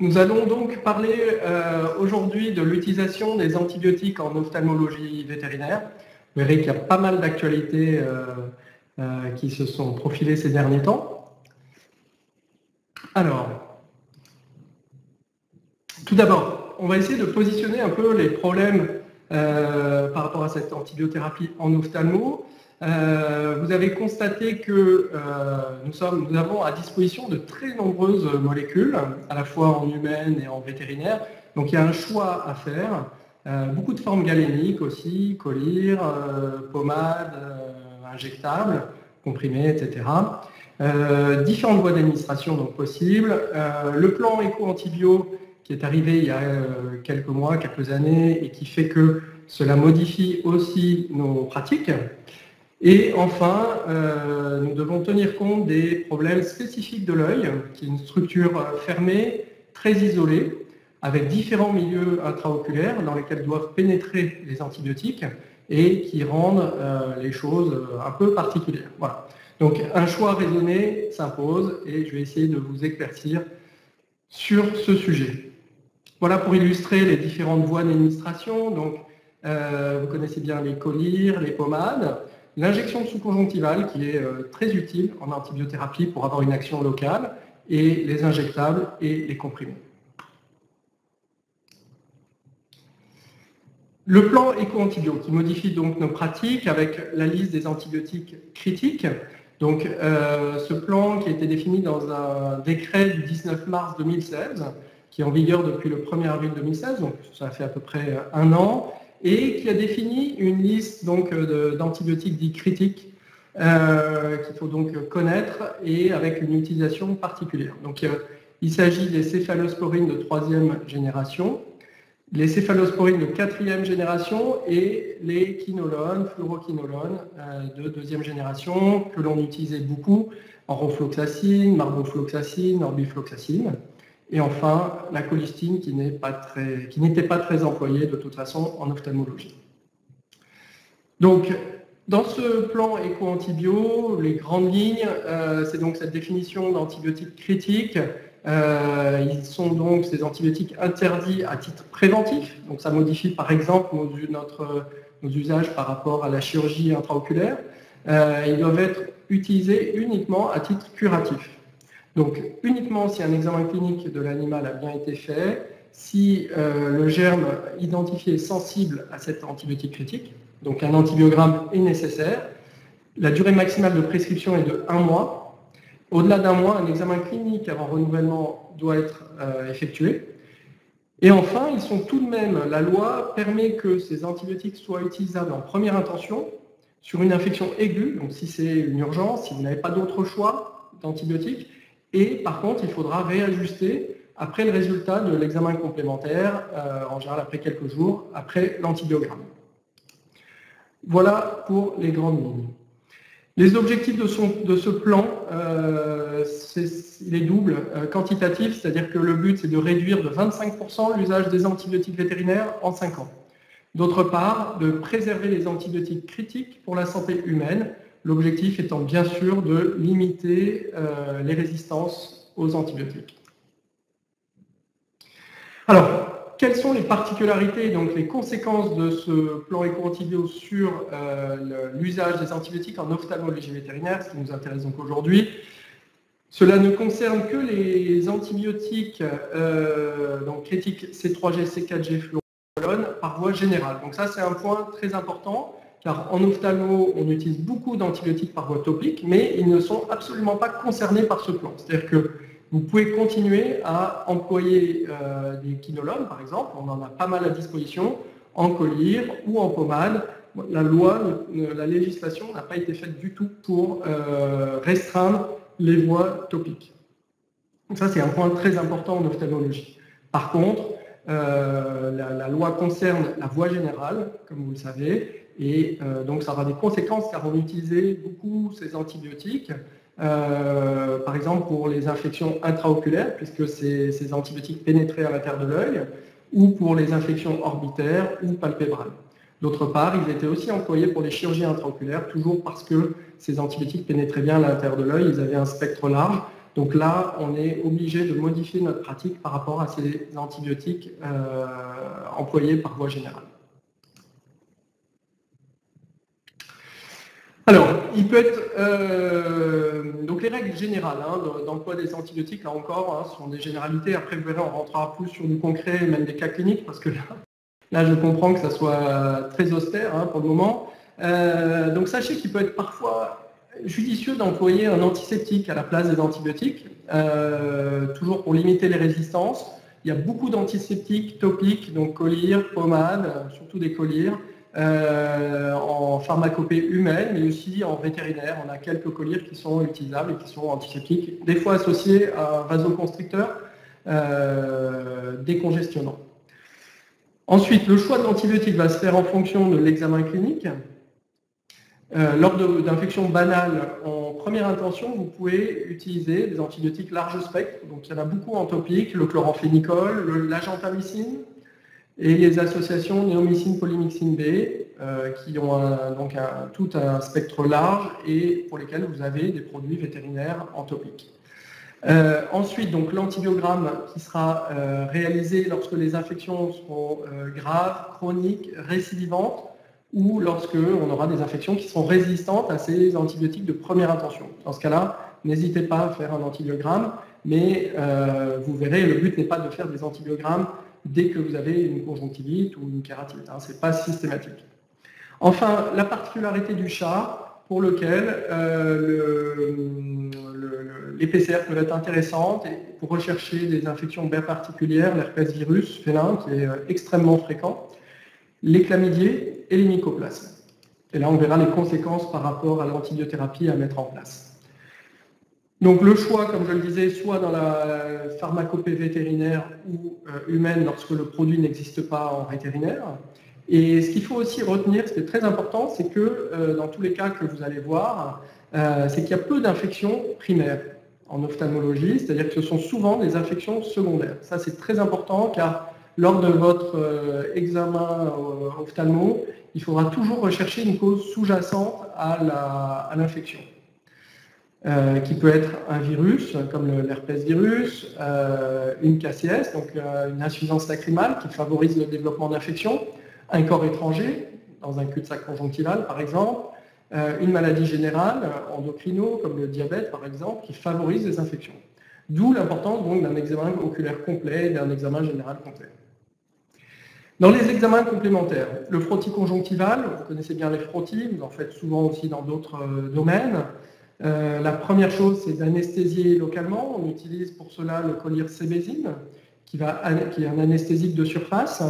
Nous allons donc parler aujourd'hui de l'utilisation des antibiotiques en ophtalmologie vétérinaire. Vous verrez qu'il y a pas mal d'actualités qui se sont profilées ces derniers temps. Alors, tout d'abord, on va essayer de positionner un peu les problèmes par rapport à cette antibiothérapie en ophtalmo. Vous avez constaté que nous avons à disposition de très nombreuses molécules, à la fois en humaine et en vétérinaire. Donc il y a un choix à faire. Beaucoup de formes galéniques aussi, collyre, pommades, injectables, comprimés, etc. Différentes voies d'administration donc possibles. Le plan éco-antibio qui est arrivé il y a quelques mois, quelques années, et qui fait que cela modifie aussi nos pratiques. Et enfin, nous devons tenir compte des problèmes spécifiques de l'œil, qui est une structure fermée, très isolée, avec différents milieux intraoculaires dans lesquels doivent pénétrer les antibiotiques et qui rendent les choses un peu particulières. Voilà. Donc un choix raisonné s'impose et je vais essayer de vous éclaircir sur ce sujet. Voilà pour illustrer les différentes voies d'administration. Donc, vous connaissez bien les collyres, les pommades, l'injection sous-conjonctivale qui est très utile en antibiothérapie pour avoir une action locale, et les injectables et les comprimés. Le plan éco-antibio qui modifie donc nos pratiques avec la liste des antibiotiques critiques. Donc, ce plan qui a été défini dans un décret du 19 mars 2016, qui est en vigueur depuis le 1er avril 2016, donc ça fait à peu près un an, et qui a défini une liste d'antibiotiques dits critiques qu'il faut donc connaître et avec une utilisation particulière. Donc, il s'agit des céphalosporines de 3e génération, les céphalosporines de 4e génération et les quinolones, fluoroquinolones de 2e génération que l'on utilisait beaucoup en rofloxacine, marbofloxacine, orbifloxacine. Et enfin, la colistine qui n'était pas très employée de toute façon en ophtalmologie. Donc, dans ce plan éco-antibio, les grandes lignes, c'est donc cette définition d'antibiotiques critiques. Ils sont donc ces antibiotiques interdits à titre préventif. Donc, ça modifie par exemple nos usages par rapport à la chirurgie intraoculaire. Ils doivent être utilisés uniquement à titre curatif. Donc, uniquement si un examen clinique de l'animal a bien été fait, si le germe identifié est sensible à cet antibiotique critique, donc un antibiogramme est nécessaire. La durée maximale de prescription est de 1 mois. Au-delà d'1 mois, un examen clinique avant renouvellement doit être effectué. Et enfin, ils sont tout de même, la loi permet que ces antibiotiques soient utilisables en première intention sur une infection aiguë, donc si c'est une urgence, si vous n'avez pas d'autre choix d'antibiotiques. Et par contre, il faudra réajuster après le résultat de l'examen complémentaire, en général après quelques jours, après l'antibiogramme. Voilà pour les grandes lignes. Les objectifs de ce plan, il est double, quantitatif, c'est-à-dire que le but c'est de réduire de 25% l'usage des antibiotiques vétérinaires en 5 ans. D'autre part, de préserver les antibiotiques critiques pour la santé humaine, l'objectif étant bien sûr de limiter les résistances aux antibiotiques. Alors, quelles sont les particularités, donc les conséquences de ce plan éco-antibio sur l'usage des antibiotiques en ophtalmologie vétérinaire, ce qui nous intéresse donc aujourd'hui? Cela ne concerne que les antibiotiques donc critiques C3G, C4G, fluoroquinolone par voie générale. Donc ça, c'est un point très important. Car en ophtalmo, on utilise beaucoup d'antibiotiques par voie topique, mais ils ne sont absolument pas concernés par ce plan. C'est-à-dire que vous pouvez continuer à employer des quinolones, par exemple, on en a pas mal à disposition, en collyre ou en pommade. La législation n'a pas été faite du tout pour restreindre les voies topiques. Donc ça, c'est un point très important en ophtalmologie. Par contre, la loi concerne la voie générale, comme vous le savez, et donc ça aura des conséquences car on utilisait beaucoup ces antibiotiques, par exemple pour les infections intraoculaires, puisque ces antibiotiques pénétraient à l'intérieur de l'œil, ou pour les infections orbitaires ou palpébrales. D'autre part, ils étaient aussi employés pour les chirurgies intraoculaires, toujours parce que ces antibiotiques pénétraient bien à l'intérieur de l'œil, ils avaient un spectre large, Donc là, on est obligé de modifier notre pratique par rapport à ces antibiotiques employés par voie générale. Alors, il peut être... donc les règles générales d'emploi des antibiotiques, là encore, sont des généralités. Après, vous verrez, on rentrera plus sur du concret, même des cas cliniques, parce que là je comprends que ça soit très austère pour le moment. Donc sachez qu'il peut être parfois judicieux d'employer un antiseptique à la place des antibiotiques, toujours pour limiter les résistances. Il y a beaucoup d'antiseptiques topiques, donc collyre, pommade, surtout des collyres, en pharmacopée humaine, mais aussi en vétérinaire. On a quelques collyres qui sont utilisables et qui sont antiseptiques, des fois associés à un vasoconstricteur décongestionnant. Ensuite, le choix de l'antibiotique va se faire en fonction de l'examen clinique. Lors d'infections banales, en première intention, vous pouvez utiliser des antibiotiques large spectre. Donc, il y en a beaucoup en topique, le chloramphénicol, l'agentamycine et les associations néomycine-polymyxine B qui ont tout un spectre large et pour lesquels vous avez des produits vétérinaires en topique. Ensuite, donc l'antibiogramme qui sera réalisé lorsque les infections seront graves, chroniques, récidivantes, ou lorsque on aura des infections qui sont résistantes à ces antibiotiques de première intention. Dans ce cas-là, n'hésitez pas à faire un antibiogramme, mais vous verrez, le but n'est pas de faire des antibiogrammes dès que vous avez une conjonctivite ou une kératite. Ce n'est pas systématique. Enfin, la particularité du chat, pour lequel les PCR peuvent être intéressantes pour rechercher des infections bien particulières, l'herpès virus félin, qui est extrêmement fréquent, les chlamydiés et les mycoplasmes. Et là, on verra les conséquences par rapport à l'antibiothérapie à mettre en place. Donc le choix, comme je le disais, soit dans la pharmacopée vétérinaire ou humaine lorsque le produit n'existe pas en vétérinaire. Et ce qu'il faut aussi retenir, ce qui est très important, c'est que dans tous les cas que vous allez voir, c'est qu'il y a peu d'infections primaires en ophtalmologie, c'est-à-dire que ce sont souvent des infections secondaires. Ça, c'est très important car lors de votre examen ophtalmo, il faudra toujours rechercher une cause sous-jacente à l'infection, qui peut être un virus, comme l'herpès virus, une CACIS, donc une insuffisance lacrymale qui favorise le développement d'infections, un corps étranger, dans un cul-de-sac conjonctival par exemple, une maladie générale, endocrino, comme le diabète par exemple, qui favorise les infections. D'où l'importance donc d'un examen oculaire complet et d'un examen général complet. Dans les examens complémentaires, le frottis conjonctival, vous connaissez bien les frottis, vous en faites souvent aussi dans d'autres domaines. La première chose, c'est d'anesthésier localement. On utilise pour cela le collyre sébésine, qui est un anesthésique de surface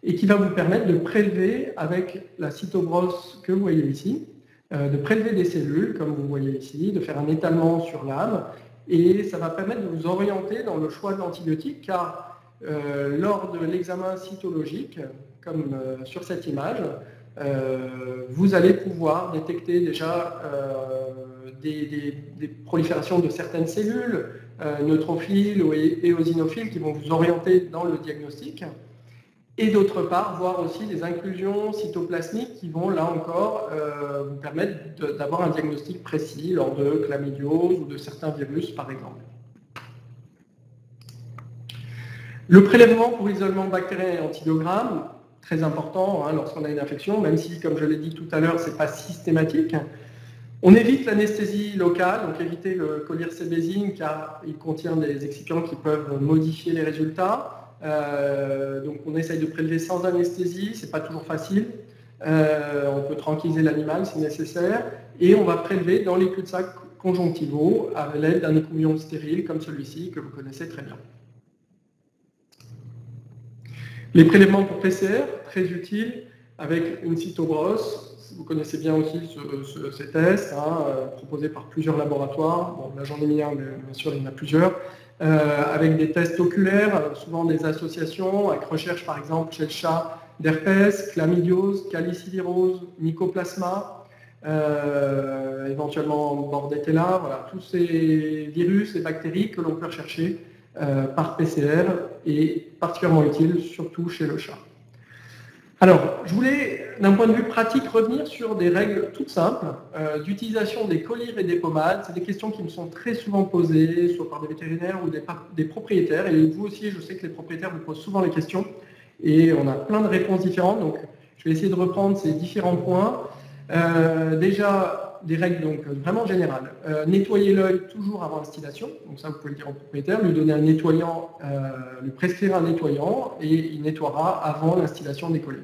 et qui va vous permettre de prélever avec la cytobrosse que vous voyez ici, de prélever des cellules, comme vous voyez ici, de faire un étalement sur l'âme, et ça va permettre de vous orienter dans le choix de l'antibiotique, car lors de l'examen cytologique, comme sur cette image, vous allez pouvoir détecter déjà des proliférations de certaines cellules, neutrophiles ou éosinophiles, qui vont vous orienter dans le diagnostic. Et d'autre part, voir aussi des inclusions cytoplasmiques qui vont, là encore, vous permettre d'avoir un diagnostic précis lors de chlamydiose ou de certains virus, par exemple. Le prélèvement pour isolement bactérien et antibiogramme, très important lorsqu'on a une infection, même si, comme je l'ai dit tout à l'heure, ce n'est pas systématique. On évite l'anesthésie locale, donc éviter le collyre sébésine, car il contient des excipients qui peuvent modifier les résultats. Donc on essaye de prélever sans anesthésie, c'est pas toujours facile. On peut tranquilliser l'animal si nécessaire, et on va prélever dans les cul-de-sac conjonctivaux à l'aide d'un écouvillon stérile comme celui-ci que vous connaissez très bien. Les prélèvements pour PCR, très utiles, avec une cytobrosse. Vous connaissez bien aussi ces tests, proposés par plusieurs laboratoires. Bon, là j'en ai mis un, mais bien sûr il y en a plusieurs. Avec des tests oculaires, souvent des associations, avec recherche par exemple chez le chat d'herpès, chlamydiose, calicivirose, mycoplasma, éventuellement bordetella, voilà, tous ces virus et bactéries que l'on peut rechercher par PCR et particulièrement utile, surtout chez le chat. Alors, je voulais, d'un point de vue pratique, revenir sur des règles toutes simples d'utilisation des collyres et des pommades. C'est des questions qui me sont très souvent posées, soit par des vétérinaires ou des propriétaires. Et vous aussi, je sais que les propriétaires vous posent souvent les questions. Et on a plein de réponses différentes. Donc, je vais essayer de reprendre ces différents points. Déjà, des règles donc vraiment générales. Nettoyer l'œil toujours avant l'instillation. Donc ça, vous pouvez le dire au propriétaire, lui donner un nettoyant, lui prescrire un nettoyant et il nettoiera avant l'instillation des collyres.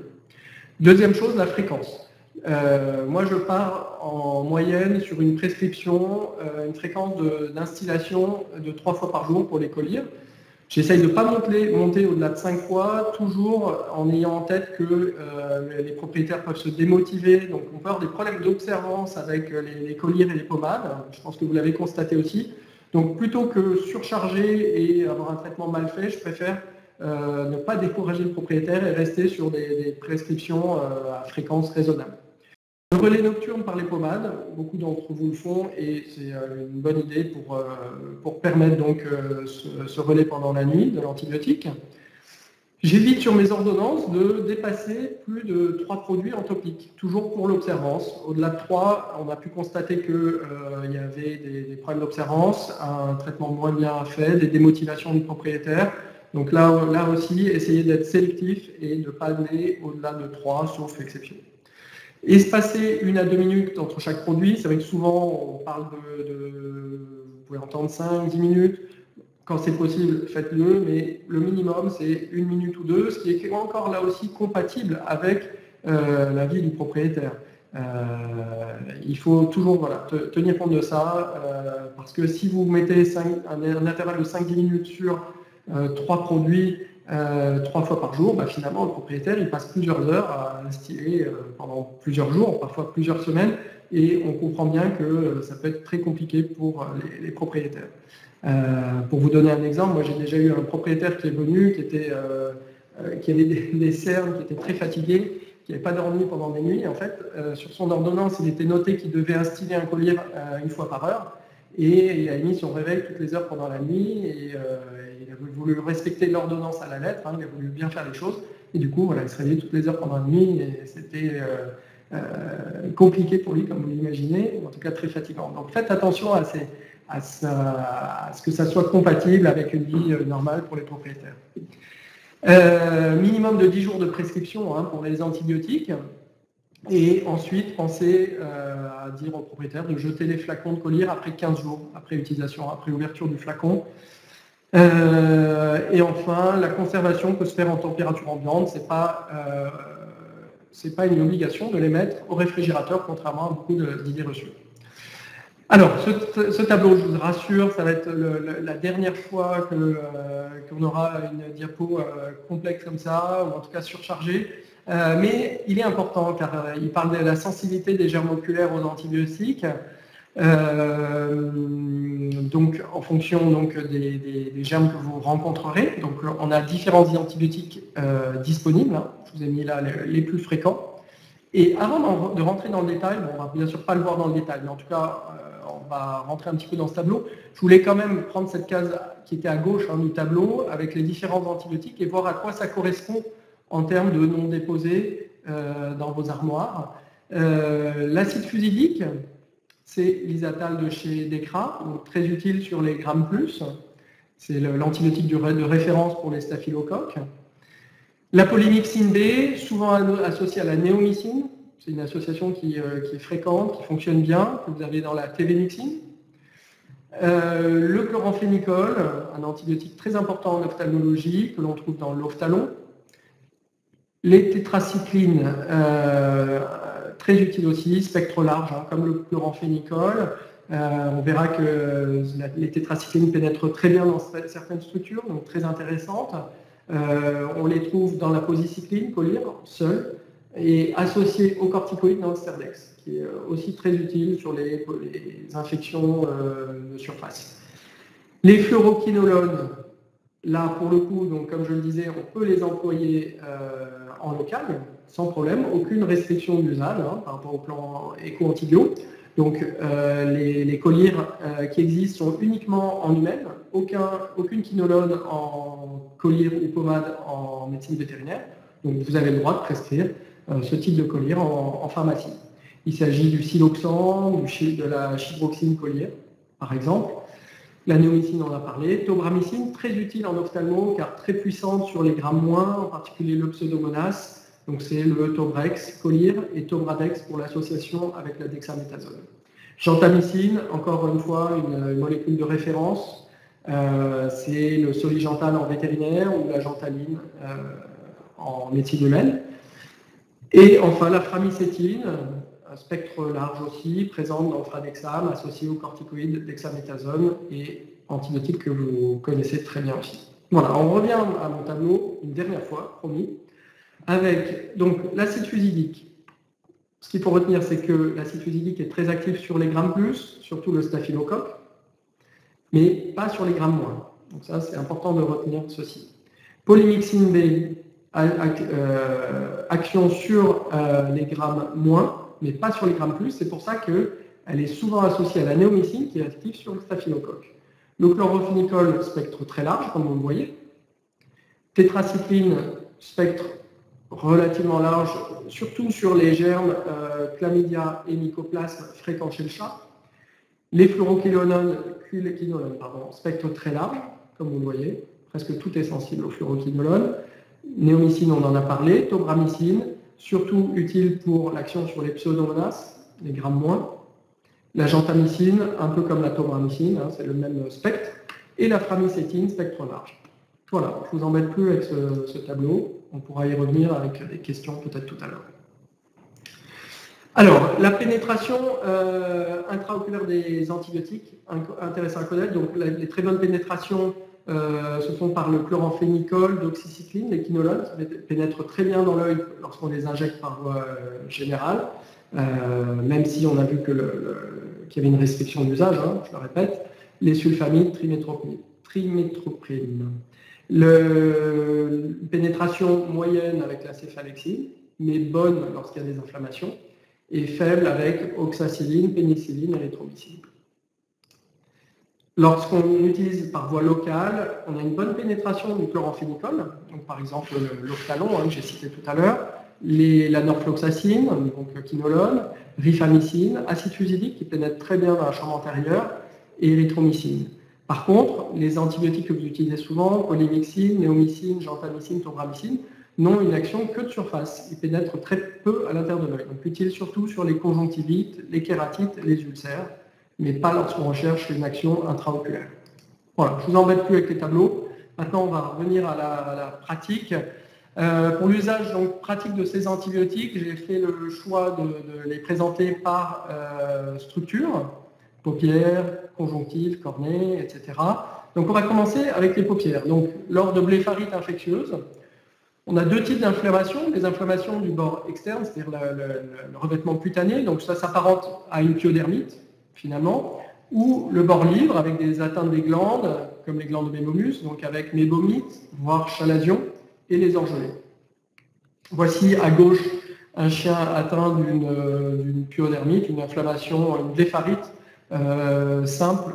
Deuxième chose, la fréquence. Moi, je pars en moyenne sur une prescription, une fréquence d'instillation de 3 fois par jour pour les collyres. J'essaye de ne pas monter au-delà de 5 fois, toujours en ayant en tête que les propriétaires peuvent se démotiver. Donc on peut avoir des problèmes d'observance avec les collyres et les pommades. Je pense que vous l'avez constaté aussi. Donc plutôt que surcharger et avoir un traitement mal fait, je préfère ne pas décourager le propriétaire et rester sur des prescriptions à fréquence raisonnable. Le relais nocturne par les pommades, beaucoup d'entre vous le font et c'est une bonne idée pour permettre donc ce relais pendant la nuit de l'antibiotique. J'évite sur mes ordonnances de dépasser plus de 3 produits en topique, toujours pour l'observance. Au-delà de 3, on a pu constater qu'il y avait des problèmes d'observance, un traitement moins bien fait, des démotivations du propriétaire. Donc là aussi, essayez d'être sélectif et de ne pas aller au-delà de 3, sauf exception. Espacer 1 à 2 minutes entre chaque produit, c'est vrai que souvent on parle vous pouvez entendre 5-10 minutes, quand c'est possible faites-le, mais le minimum c'est 1 minute ou 2, ce qui est encore là aussi compatible avec la vie du propriétaire. Il faut toujours tenir compte de ça, parce que si vous mettez un intervalle de 5-10 minutes sur 3 produits, 3 fois par jour, finalement le propriétaire il passe plusieurs heures à instiller pendant plusieurs jours, parfois plusieurs semaines, et on comprend bien que ça peut être très compliqué pour les propriétaires. Pour vous donner un exemple, moi j'ai déjà eu un propriétaire qui est venu, qui avait des cernes, qui était très fatigué, qui n'avait pas dormi pendant des nuits. En fait, sur son ordonnance, il était noté qu'il devait instiller un collier 1 fois par heure. Et il a mis son réveil toutes les heures pendant la nuit et il a voulu respecter l'ordonnance à la lettre, il a voulu bien faire les choses et du coup il se réveillait toutes les heures pendant la nuit et c'était compliqué pour lui comme vous l'imaginez, en tout cas très fatigant. Donc faites attention à ce que ça soit compatible avec une vie normale pour les propriétaires. Minimum de 10 jours de prescription pour les antibiotiques. Et ensuite, pensez à dire au propriétaire de jeter les flacons de collyre après 15 jours, après utilisation, après ouverture du flacon. Et enfin, la conservation peut se faire en température ambiante. C'est pas une obligation de les mettre au réfrigérateur, contrairement à beaucoup d'idées reçues. Alors, ce tableau, je vous rassure, ça va être la dernière fois qu'on aura une diapo complexe comme ça, ou en tout cas surchargée. Mais il est important car il parle de la sensibilité des germes oculaires aux antibiotiques. Donc en fonction des germes que vous rencontrerez. Donc on a différents antibiotiques disponibles. Je vous ai mis là les plus fréquents. Et avant de rentrer dans le détail, on va bien sûr pas le voir dans le détail, mais en tout cas on va rentrer un petit peu dans ce tableau. Je voulais quand même prendre cette case qui était à gauche du tableau avec les différents antibiotiques et voir à quoi ça correspond en termes de non déposés dans vos armoires. L'acide fusidique, c'est l'isatale de chez Decra, donc très utile sur les grammes plus. C'est l'antibiotique de référence pour les staphylocoques. La polymyxine B, souvent associée à la néomycine, c'est une association qui est fréquente, qui fonctionne bien, que vous avez dans la tévémyxine. Le chloramphénicol, un antibiotique très important en ophtalmologie, que l'on trouve dans l'ophtalon. Les tétracyclines, très utiles aussi, spectre large, comme le chloramphénicol. On verra que les tétracyclines pénètrent très bien dans certaines structures, donc très intéressantes. On les trouve dans la polycycline, collyre, seul, et associés aux corticoïdes dans le Sterdex, qui est aussi très utile sur les infections de surface. Les fluoroquinolones, là pour le coup, donc, comme je le disais, on peut les employer en local, sans problème, aucune restriction d'usage par rapport au plan éco-antibio. Donc les collyres qui existent sont uniquement en humaine, aucune quinolone en collyre ou pommade en médecine vétérinaire. Donc vous avez le droit de prescrire ce type de collyre en pharmacie. Il s'agit du siloxan, de la chibroxine collyre, par exemple. La néomycine, on en a parlé. Tobramycine, très utile en ophtalmo, car très puissante sur les grammes moins, en particulier le pseudomonas. Donc c'est le Tobrex collyre et Tobradex pour l'association avec la dexaméthasone. Gentamicine, encore une fois, une molécule de référence. C'est le soligental en vétérinaire ou la gentaline en médecine humaine. Et enfin, la framicétine, un spectre large aussi, présente dans le Fradexam, associé aux corticoïdes dexaméthasone et antibiotiques que vous connaissez très bien aussi. Voilà, on revient à mon tableau une dernière fois, promis, avec donc l'acide fusidique. Ce qu'il faut retenir, c'est que l'acide fusidique est très actif sur les grammes plus, surtout le staphylocoque, mais pas sur les grammes moins. Donc ça, c'est important de retenir ceci. Polymyxine B, action sur les grammes moins, mais pas sur les grammes plus. C'est pour ça qu'elle est souvent associée à la néomycine, qui est active sur le staphylocoque. Le chlorophénicol, spectre très large, comme vous le voyez. Tétracycline, spectre relativement large, surtout sur les germes chlamydia et mycoplasme fréquents chez le chat. Les fluoroquinolones, spectre très large, comme vous le voyez, presque tout est sensible aux fluoroquinolones. Néomycine, on en a parlé. Tobramycine, surtout utile pour l'action sur les pseudomonas, les grammes moins. La gentamicine, un peu comme la tobramycine, hein, c'est le même spectre. Et la framicétine, spectre large. Voilà, je ne vous embête plus avec ce tableau. On pourra y revenir avec des questions peut-être tout à l'heure. Alors, la pénétration intraoculaire des antibiotiques, intéressant à connaître. Donc, les très bonnes pénétrations se font par le chloramphénicol, doxycycline, les quinolones, qui pénètrent très bien dans l'œil lorsqu'on les injecte par voie générale, même si on a vu qu'il y avait une restriction d'usage, hein, je le répète, les sulfamides, trimétroprime. Pénétration moyenne avec la céphalexine, mais bonne lorsqu'il y a des inflammations, et faible avec oxacilline, pénicilline, érythromycine. Lorsqu'on utilise par voie locale, on a une bonne pénétration du chloramphénicol, donc par exemple l'ophtalon, hein, que j'ai cité tout à l'heure, la norfloxacine, donc quinolone, rifamycine, acide fusidique qui pénètre très bien dans la chambre antérieure, et érythromycine. Par contre, les antibiotiques que vous utilisez souvent, polymyxine, néomycine, gentamicine, tobramycine, n'ont une action que de surface. Ils pénètrent très peu à l'intérieur de l'œil. Donc utiles surtout sur les conjonctivites, les kératites, les ulcères, mais pas lorsqu'on recherche une action intraoculaire. Voilà, je ne vous embête plus avec les tableaux. Maintenant, on va revenir à la pratique. Pour l'usage pratique de ces antibiotiques, j'ai fait le choix de les présenter par structure, paupières, conjonctives, cornée, etc. Donc on va commencer avec les paupières. Donc lors de blépharite infectieuse, on a deux types d'inflammations, des inflammations du bord externe, c'est-à-dire le revêtement cutané, donc ça s'apparente à une pyodermite, finalement, ou le bord libre avec des atteintes des glandes, comme les glandes de mébomus, donc avec mébomite, voire chalazion, et les orgelets. Voici à gauche un chien atteint d'une pyodermite, une inflammation, une blépharite simple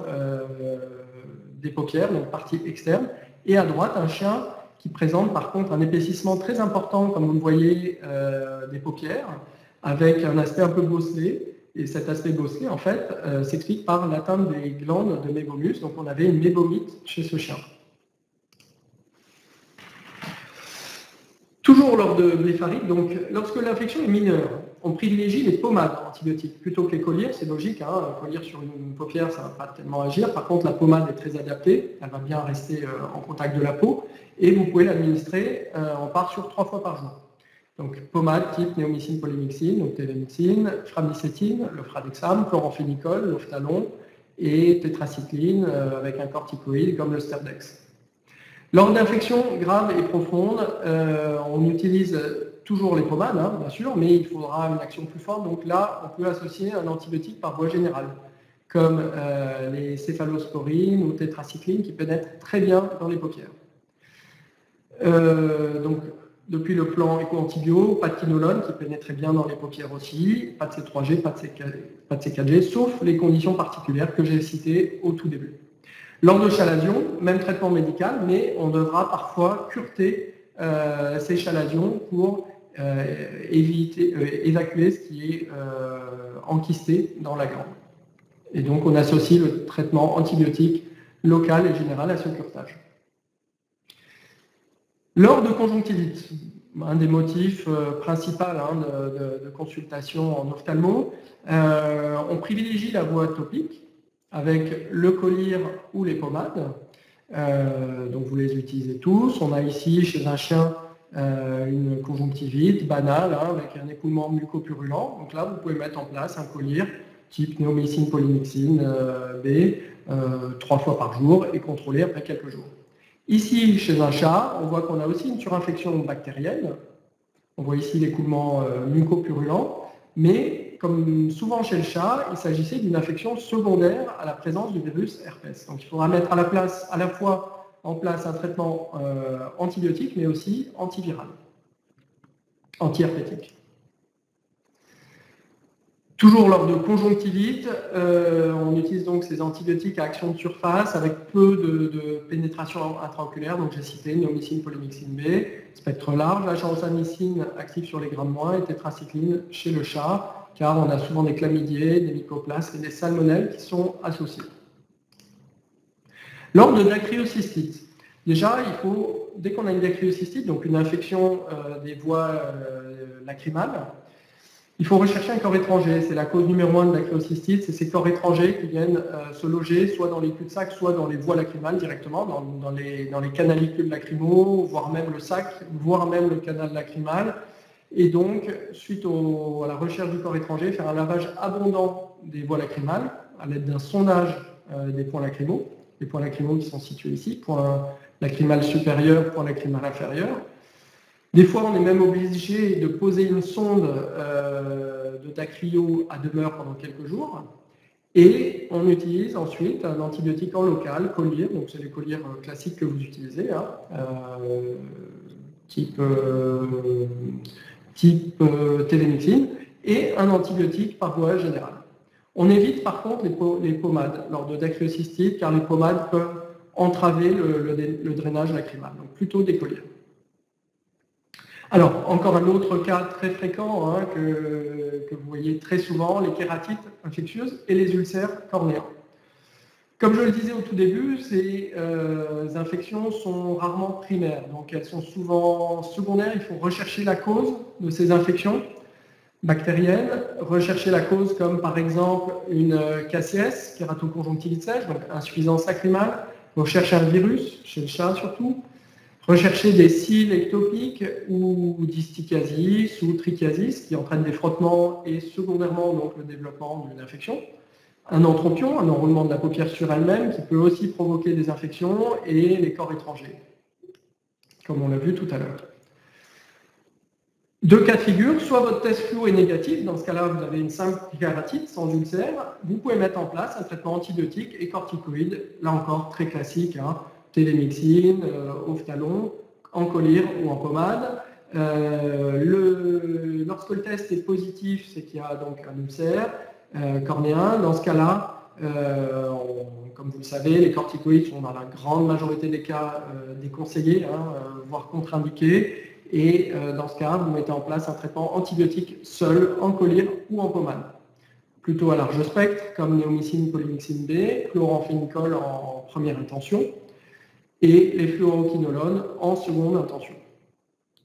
des paupières, donc partie externe, et à droite un chien qui présente par contre un épaississement très important, comme vous le voyez, des paupières, avec un aspect un peu bosselé. Et cet aspect bosselé, en fait, s'explique par l'atteinte des glandes de mébomus. Donc on avait une mébomite chez ce chien. Toujours lors de blépharite, donc lorsque l'infection est mineure, on privilégie les pommades antibiotiques plutôt que les collyres, c'est logique, hein, un collyre sur une paupière, ça ne va pas tellement agir. Par contre, la pommade est très adaptée, elle va bien rester en contact de la peau, et vous pouvez l'administrer, on part sur 3 fois par jour. Donc pommade type néomycine, polymyxine, donc télémyxine, framicétine, le Fradexam, chloramphénicol, l'ophtalon, et tétracycline avec un corticoïde comme le Sterdex. Lors d'infections graves et profondes, on utilise toujours les pommades, hein, bien sûr, mais il faudra une action plus forte. Donc là, on peut associer un antibiotique par voie générale, comme les céphalosporines ou tétracycline qui pénètrent très bien dans les paupières. Donc, depuis le plan éco-antibio, pas de quinolone qui pénétrait bien dans les paupières aussi, pas de C3G, pas de C4G, sauf les conditions particulières que j'ai citées au tout début. Lors de chalazion, même traitement médical, mais on devra parfois cureter ces chalazions pour évacuer ce qui est enquisté dans la glande. Et donc on associe le traitement antibiotique local et général à ce curetage. Lors de conjonctivite, un des motifs principaux de consultation en ophtalmo, on privilégie la voie topique avec le collyre ou les pommades. Donc vous les utilisez tous. On a ici chez un chien une conjonctivite banale avec un écoulement mucopurulent. Donc là vous pouvez mettre en place un collyre type néomycine polymyxine B 3 fois par jour et contrôler après quelques jours. Ici, chez un chat, on voit qu'on a aussi une surinfection bactérienne. On voit ici l'écoulement mucopurulent, mais comme souvent chez le chat, il s'agissait d'une infection secondaire à la présence du virus herpès. Donc il faudra mettre à la fois en place un traitement antibiotique, mais aussi antiviral, anti-herpétique. Toujours lors de conjonctivite, on utilise donc ces antibiotiques à action de surface avec peu de pénétration intraoculaire. Donc j'ai cité néomycine, polymyxine B, spectre large, la chansamycine active sur les grammes moins et tétracycline chez le chat, car on a souvent des chlamydiés, des mycoplasmes et des salmonelles qui sont associés. Lors de dacryocystite, déjà il faut, dès qu'on a une dacryocystite, donc une infection des voies lacrymales, il faut rechercher un corps étranger. C'est la cause numéro 1 de dacryocystite, c'est ces corps étrangers qui viennent se loger soit dans les cul-de-sac, soit dans les voies lacrymales directement, dans les canalicules lacrymaux, voire même le sac, voire même le canal lacrymal. Et donc, suite à la recherche du corps étranger, faire un lavage abondant des voies lacrymales à l'aide d'un sondage des points lacrymaux. Les points lacrymaux qui sont situés ici, point lacrymal supérieur, point lacrymal inférieur. Des fois, on est même obligé de poser une sonde de dacryo à demeure pendant quelques jours. Et on utilise ensuite un antibiotique en local, collyre, donc c'est les collyres classiques que vous utilisez, type télémycine, et un antibiotique par voie générale. On évite par contre les pommades lors de dacryocystite, car les pommades peuvent entraver le drainage lacrymal, donc plutôt des collyres. Alors, encore un autre cas très fréquent que vous voyez très souvent, les kératites infectieuses et les ulcères cornéens. Comme je le disais au tout début, ces infections sont rarement primaires, donc elles sont souvent secondaires. Il faut rechercher la cause de ces infections bactériennes, rechercher la cause comme par exemple une KCS, kératoconjonctivite sèche, donc insuffisance lacrymale, rechercher un virus, chez le chat surtout, rechercher des cils ectopiques ou distichiasis ou trichiasis qui entraînent des frottements et secondairement donc le développement d'une infection. Un entropion, un enroulement de la paupière sur elle-même qui peut aussi provoquer des infections et les corps étrangers, comme on l'a vu tout à l'heure. Deux cas de figure, soit votre test fluo est négatif, dans ce cas-là vous avez une simple kératite sans ulcère, vous pouvez mettre en place un traitement antibiotique et corticoïde, là encore très classique, télémyxine, ophtalon, en collyre ou en pommade. Lorsque le test est positif, c'est qu'il y a donc un ulcère cornéen. Dans ce cas-là, comme vous le savez, les corticoïdes sont dans la grande majorité des cas déconseillés, voire contre-indiqués. Et dans ce cas, vous mettez en place un traitement antibiotique seul, en collyre ou en pommade. Plutôt à large spectre, comme néomycine, polymyxine B, chloramphénicol en première intention, et les fluoroquinolones en seconde intention.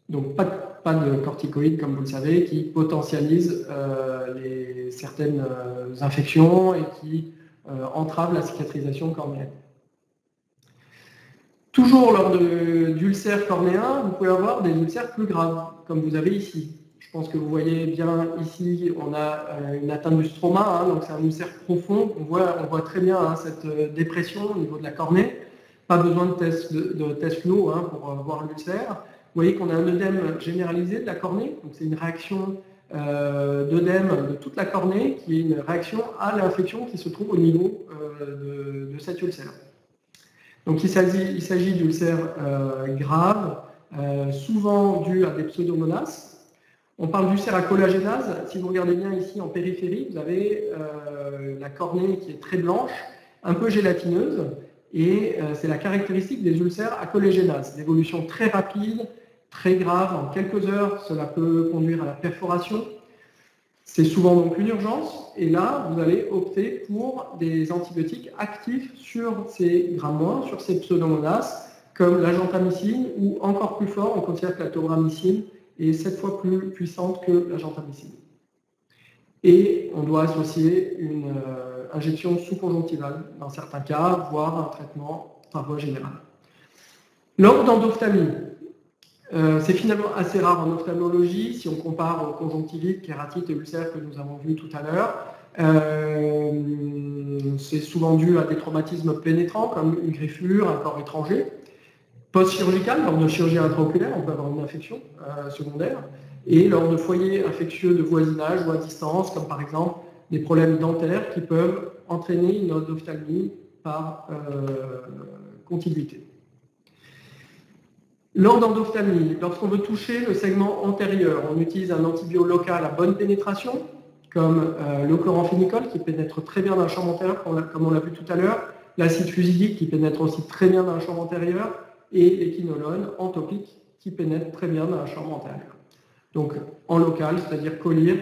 Donc pas de corticoïdes, comme vous le savez, qui potentialisent certaines infections et qui entravent la cicatrisation cornéenne. Toujours lors d'ulcères cornéens, vous pouvez avoir des ulcères plus graves, comme vous avez ici. Je pense que vous voyez bien ici, on a une atteinte du stroma, donc c'est un ulcère profond. On voit très bien cette dépression au niveau de la cornée. Pas besoin de test fluo pour voir l'ulcère. Vous voyez qu'on a un œdème généralisé de la cornée, donc c'est une réaction d'œdème de toute la cornée qui est une réaction à l'infection qui se trouve au niveau de cet ulcère. Donc il s'agit d'ulcères graves, souvent dus à des pseudomonas. On parle d'ulcère à collagénase. Si vous regardez bien ici en périphérie, vous avez la cornée qui est très blanche, un peu gélatineuse, et c'est la caractéristique des ulcères à collagénase, d'évolution très rapide très grave, en quelques heures, cela peut conduire à la perforation. C'est souvent donc une urgence, et là, vous allez opter pour des antibiotiques actifs sur ces Gram-, sur ces pseudomonas, comme la gentamicine, ou encore plus fort, on considère que la tobramycine est 7 fois plus puissante que la gentamicine. Et on doit associer une injection sous-conjonctivale dans certains cas, voire un traitement par voie générale. Lors d'endophthalmie, c'est finalement assez rare en ophtalmologie si on compare aux conjonctivites, kératites et ulcères que nous avons vus tout à l'heure. C'est souvent dû à des traumatismes pénétrants comme une griffure, un corps étranger. Post-chirurgical, lors de chirurgie intraoculaire, on peut avoir une infection secondaire. Et lors de foyers infectieux de voisinage ou à distance, comme par exemple des problèmes dentaires qui peuvent entraîner une endophthalmie par contiguïté. Lors d'endophthalmie, lorsqu'on veut toucher le segment antérieur, on utilise un antibio local à bonne pénétration, comme le chloramphénicol qui pénètre très bien dans la chambre antérieure, comme on l'a vu tout à l'heure, l'acide fusidique qui pénètre aussi très bien dans la chambre antérieure, et l'équinolone en topique qui pénètre très bien dans la chambre antérieure. Donc en local, c'est-à-dire collyre,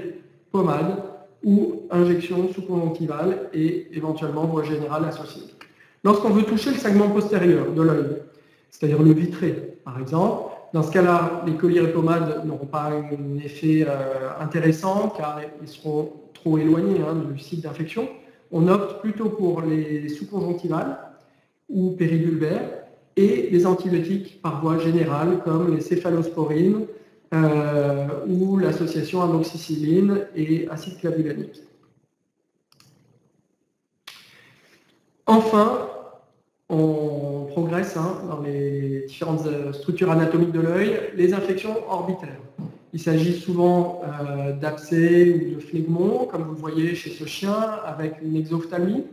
pommade ou injection sous-conjonctivale et éventuellement voie générale associée. Lorsqu'on veut toucher le segment postérieur de l'œil, c'est-à-dire le vitré par exemple, dans ce cas-là, les collyres et pommades n'auront pas un effet intéressant car ils seront trop éloignés du site d'infection. On opte plutôt pour les sous-conjonctivales ou péridulbaires et les antibiotiques par voie générale comme les céphalosporines ou l'association amoxicilline et acide clavulanique. Enfin, on progresse dans les différentes structures anatomiques de l'œil, les infections orbitaires. Il s'agit souvent d'abcès ou de phlegmons, comme vous le voyez chez ce chien, avec une exophthalmie,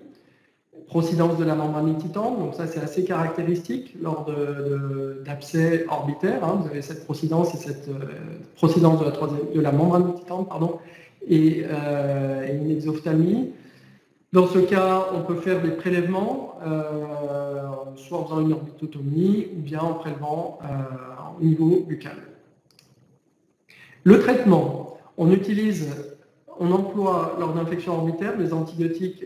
procidence de la membrane nictitante, donc ça c'est assez caractéristique lors d'abcès orbitaires. Vous avez cette procidence et cette procidence de la membrane nictitante, et une exophthalmie. Dans ce cas, on peut faire des prélèvements, soit en faisant une orbitotomie ou bien en prélevant au niveau buccal. Le traitement, on emploie lors d'infections orbitaires des antibiotiques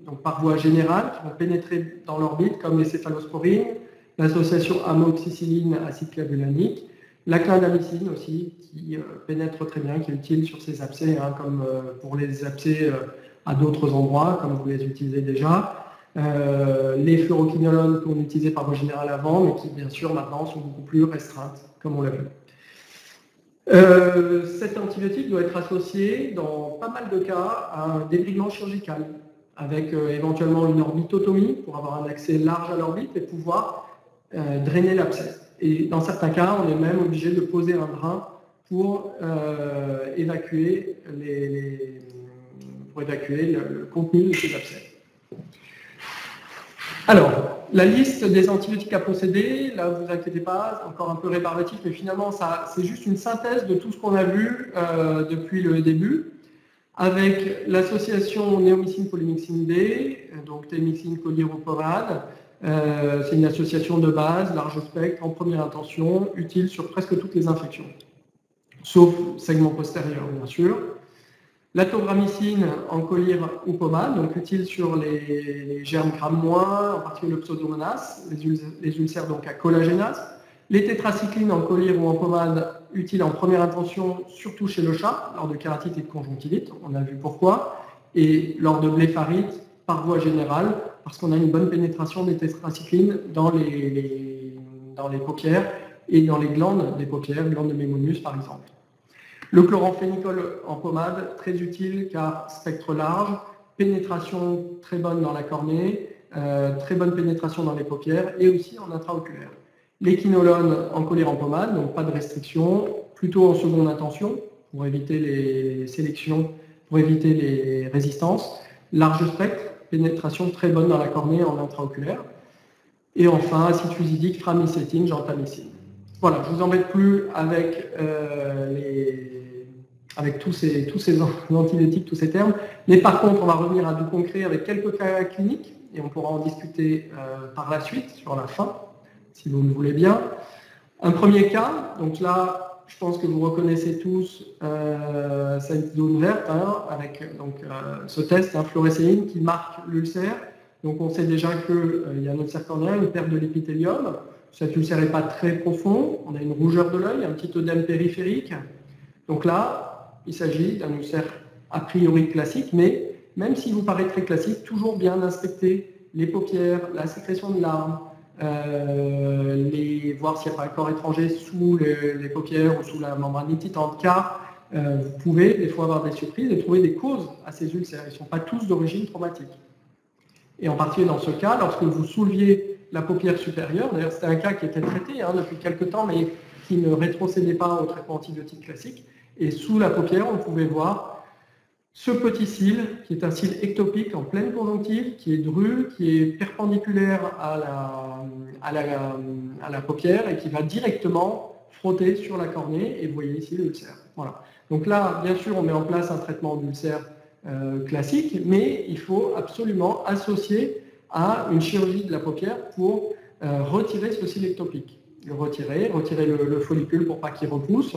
donc par voie générale qui vont pénétrer dans l'orbite comme les céphalosporines, l'association amoxicilline acide clavulanique, la clindamycine aussi qui pénètre très bien, qui est utile sur ces abcès, comme pour les abcès à d'autres endroits, comme vous les utilisez déjà. Les fluoroquinolones qu'on utilisait par voie générale avant, mais qui bien sûr maintenant sont beaucoup plus restreintes, comme on l'a vu. Cet antibiotique doit être associé dans pas mal de cas à un débridement chirurgical, avec éventuellement une orbitotomie pour avoir un accès large à l'orbite et pouvoir drainer l'abcès. Et dans certains cas, on est même obligé de poser un drain pour évacuer le contenu de ces abcès. Alors, la liste des antibiotiques à posséder, là, vous inquiétez pas, encore un peu rébarbatif, mais finalement, c'est juste une synthèse de tout ce qu'on a vu depuis le début, avec l'association néomycine-polymyxine B, donc témyxine, collyre ou pommade. C'est une association de base, large spectre, en première intention, utile sur presque toutes les infections, sauf segment postérieur, bien sûr. La tobramycine en collyre ou pommade, donc utile sur les germes Gram-, en particulier le pseudomonas, les ulcères donc à collagénase. Les tétracyclines en collyre ou en pommade, utiles en première intention, surtout chez le chat, lors de kératite et de conjonctivite, on a vu pourquoi, et lors de blépharite, par voie générale, parce qu'on a une bonne pénétration des tétracyclines dans les paupières et dans les glandes des paupières, glandes de Mémonius par exemple. Le chloramphénicol en pommade, très utile car spectre large, pénétration très bonne dans la cornée, très bonne pénétration dans les paupières et aussi en intraoculaire. L'équinolone en collyre en pommade, donc pas de restriction, plutôt en seconde intention pour éviter les sélections, pour éviter les résistances. Large spectre, pénétration très bonne dans la cornée en intraoculaire. Et enfin, acide fusidique, framicétine, gentamicine. Voilà, je ne vous embête plus avec tous ces antibiotiques, tous ces termes. Mais par contre, on va revenir à du concret avec quelques cas cliniques et on pourra en discuter par la suite, sur la fin, si vous le voulez bien. Un premier cas, donc là, je pense que vous reconnaissez tous cette zone verte avec donc, ce test fluorescéine qui marque l'ulcère. Donc on sait déjà qu'il y a un ulcère cornéen, une perte de l'épithélium. Cet ulcère n'est pas très profond, on a une rougeur de l'œil, un petit œdème périphérique. Donc là, il s'agit d'un ulcère a priori classique, mais même s'il vous paraît très classique, toujours bien inspecter les paupières, la sécrétion de larmes, voir s'il n'y a pas un corps étranger sous les paupières ou sous la membrane nititante, car vous pouvez des fois avoir des surprises et trouver des causes à ces ulcères. Ils ne sont pas tous d'origine traumatique. Et en particulier dans ce cas, lorsque vous souleviez la paupière supérieure, d'ailleurs c'était un cas qui était traité depuis quelques temps, mais qui ne rétrocédait pas au traitement antibiotique classique, et sous la paupière, on pouvait voir ce petit cil, qui est un cil ectopique en pleine conjonctive, qui est dru, qui est perpendiculaire à la paupière et qui va directement frotter sur la cornée, et vous voyez ici l'ulcère. Voilà. Donc là, bien sûr, on met en place un traitement d'ulcère classique, mais il faut absolument associer à une chirurgie de la paupière pour retirer ce cil ectopique. Retirer le follicule pour pas qu'il repousse,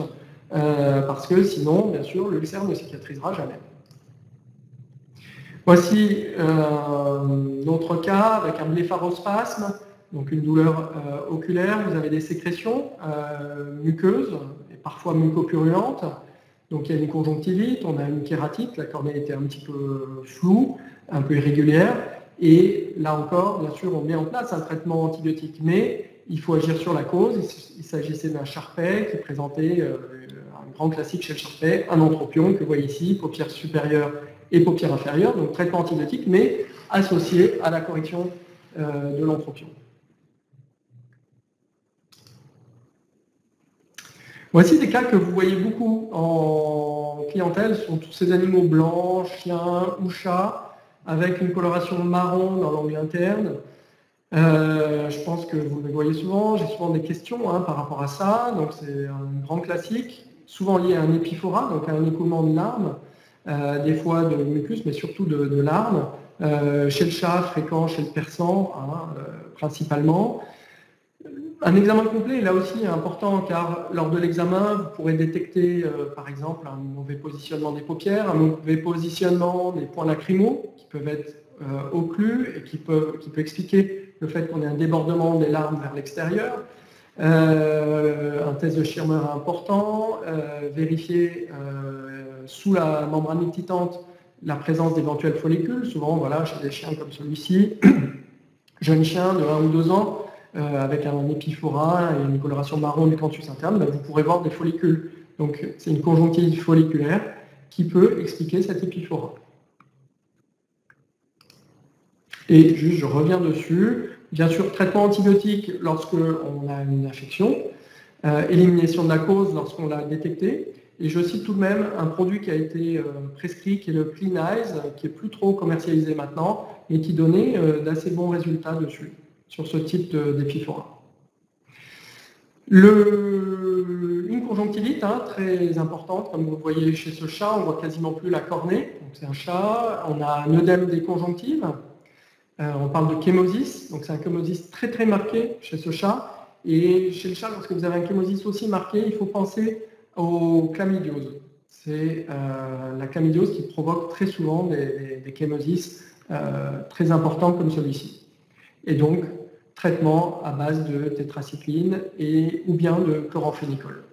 parce que sinon, bien sûr, l'ulcère ne cicatrisera jamais. Voici notre cas avec un blépharospasme, donc une douleur oculaire. Vous avez des sécrétions muqueuses et parfois mucopurulentes. Donc il y a une conjonctivite, on a une kératite, la cornée était un petit peu floue, un peu irrégulière. Et là encore, bien sûr, on met en place un traitement antibiotique, mais il faut agir sur la cause. Il s'agissait d'un Charpey qui présentait un grand classique chez le Charpey, un entropion que vous voyez ici, paupière supérieure et paupière inférieure, donc traitement antibiotique, mais associé à la correction de l'entropion. Voici des cas que vous voyez beaucoup en clientèle, ce sont tous ces animaux blancs, chiens ou chats, avec une coloration marron dans l'angle interne. Je pense que vous le voyez souvent, j'ai souvent des questions par rapport à ça, donc c'est un grand classique, souvent lié à un épiphora, donc à un écoulement de larmes, des fois de mucus, mais surtout de larmes. Chez le chat, fréquent, chez le persan, principalement. Un examen complet est là aussi important, car lors de l'examen, vous pourrez détecter, par exemple, un mauvais positionnement des paupières, un mauvais positionnement des points lacrymaux, qui peuvent être occlus et qui peut expliquer le fait qu'on ait un débordement des larmes vers l'extérieur. Un test de Schirmer important, vérifier sous la membrane nititante la présence d'éventuels follicules, souvent voilà, chez des chiens comme celui-ci, jeunes chiens de 1 ou 2 ans, avec un épiphora et une coloration marron du canthus interne, vous pourrez voir des follicules. Donc c'est une conjonctivite folliculaire qui peut expliquer cet épiphora. Et juste, je reviens dessus. Bien sûr, traitement antibiotique lorsqu'on a une infection, élimination de la cause lorsqu'on l'a détectée. Et je cite tout de même un produit qui a été prescrit, qui est le Clean Eyes, qui est plus trop commercialisé maintenant, mais qui donnait d'assez bons résultats dessus, sur ce type d'épiphora. Une conjonctivite très importante, comme vous le voyez chez ce chat, on voit quasiment plus la cornée, donc c'est un chat, on a un œdème des conjonctives, on parle de chémosis, donc c'est un chémosis très très marqué chez ce chat, et chez le chat, lorsque vous avez un chémosis aussi marqué, il faut penser aux chlamydioses. C'est la chlamydiose qui provoque très souvent des chémosis très importants comme celui-ci. Et donc, traitement à base de tétracycline ou bien de chloramphénicol.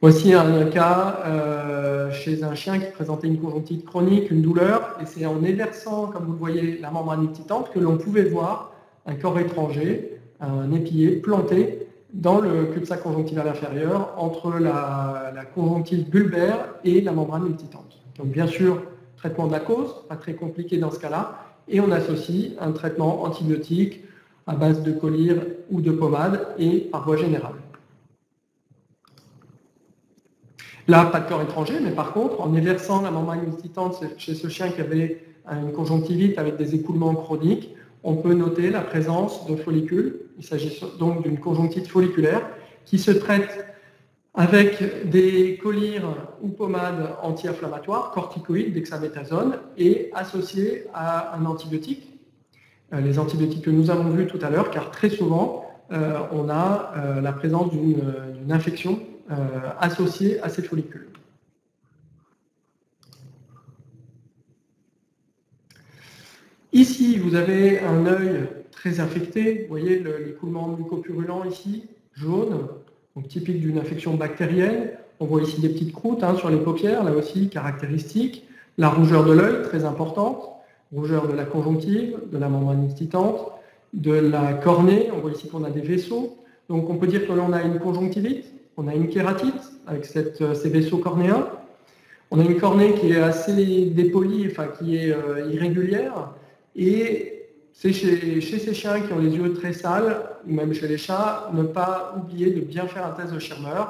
Voici un cas chez un chien qui présentait une conjonctivite chronique, une douleur, et c'est en éversant, comme vous le voyez, la membrane nititante que l'on pouvait voir un corps étranger, un épillé planté dans le cul-de-sac conjonctival inférieur entre la conjonctive bulbaire et la membrane nititante. Donc bien sûr, traitement de la cause, pas très compliqué dans ce cas-là, et on associe un traitement antibiotique à base de collyre ou de pommade et par voie générale. Là, pas de corps étranger, mais par contre, en éversant la membrane nititante chez ce chien qui avait une conjonctivite avec des écoulements chroniques, on peut noter la présence de follicules. Il s'agit donc d'une conjonctivite folliculaire qui se traite avec des collyres ou pommades anti-inflammatoires, corticoïdes, dexaméthasone, et associées à un antibiotique. Les antibiotiques que nous avons vus tout à l'heure, car très souvent, on a la présence d'une infection associée à ces follicules. Ici, vous avez un œil très infecté. Vous voyez l'écoulement mucopurulent ici, jaune, donc typique d'une infection bactérienne. On voit ici des petites croûtes sur les paupières, là aussi caractéristique. La rougeur de l'œil, très importante. Rougeur de la conjonctive, de la membrane excitante, de la cornée. On voit ici qu'on a des vaisseaux. Donc on peut dire que l'on a une conjonctivite, on a une kératite avec ces vaisseaux cornéens. On a une cornée qui est assez dépolie, enfin qui est irrégulière. Et c'est chez ces chiens qui ont les yeux très sales, ou même chez les chats, ne pas oublier de bien faire un test de Schirmer.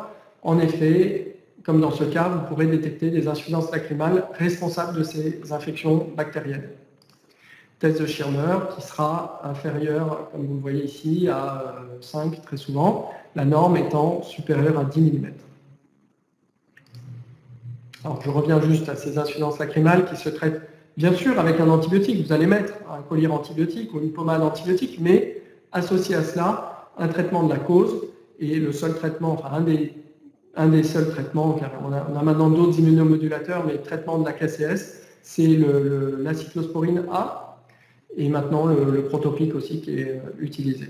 En effet, comme dans ce cas, vous pourrez détecter des insuffisances lacrymales responsables de ces infections bactériennes. Test de Schirmer qui sera inférieur, comme vous le voyez ici, à 5 très souvent, la norme étant supérieure à 10 mm. Alors je reviens juste à ces insuffisances lacrymales qui se traitent bien sûr avec un antibiotique. Vous allez mettre un collyre antibiotique ou une pommade antibiotique, mais associé à cela, un traitement de la cause et le seul traitement, enfin un des seuls traitements, car on a maintenant d'autres immunomodulateurs, mais le traitement de la KCS, c'est la cyclosporine A et maintenant le protopic aussi qui est utilisé.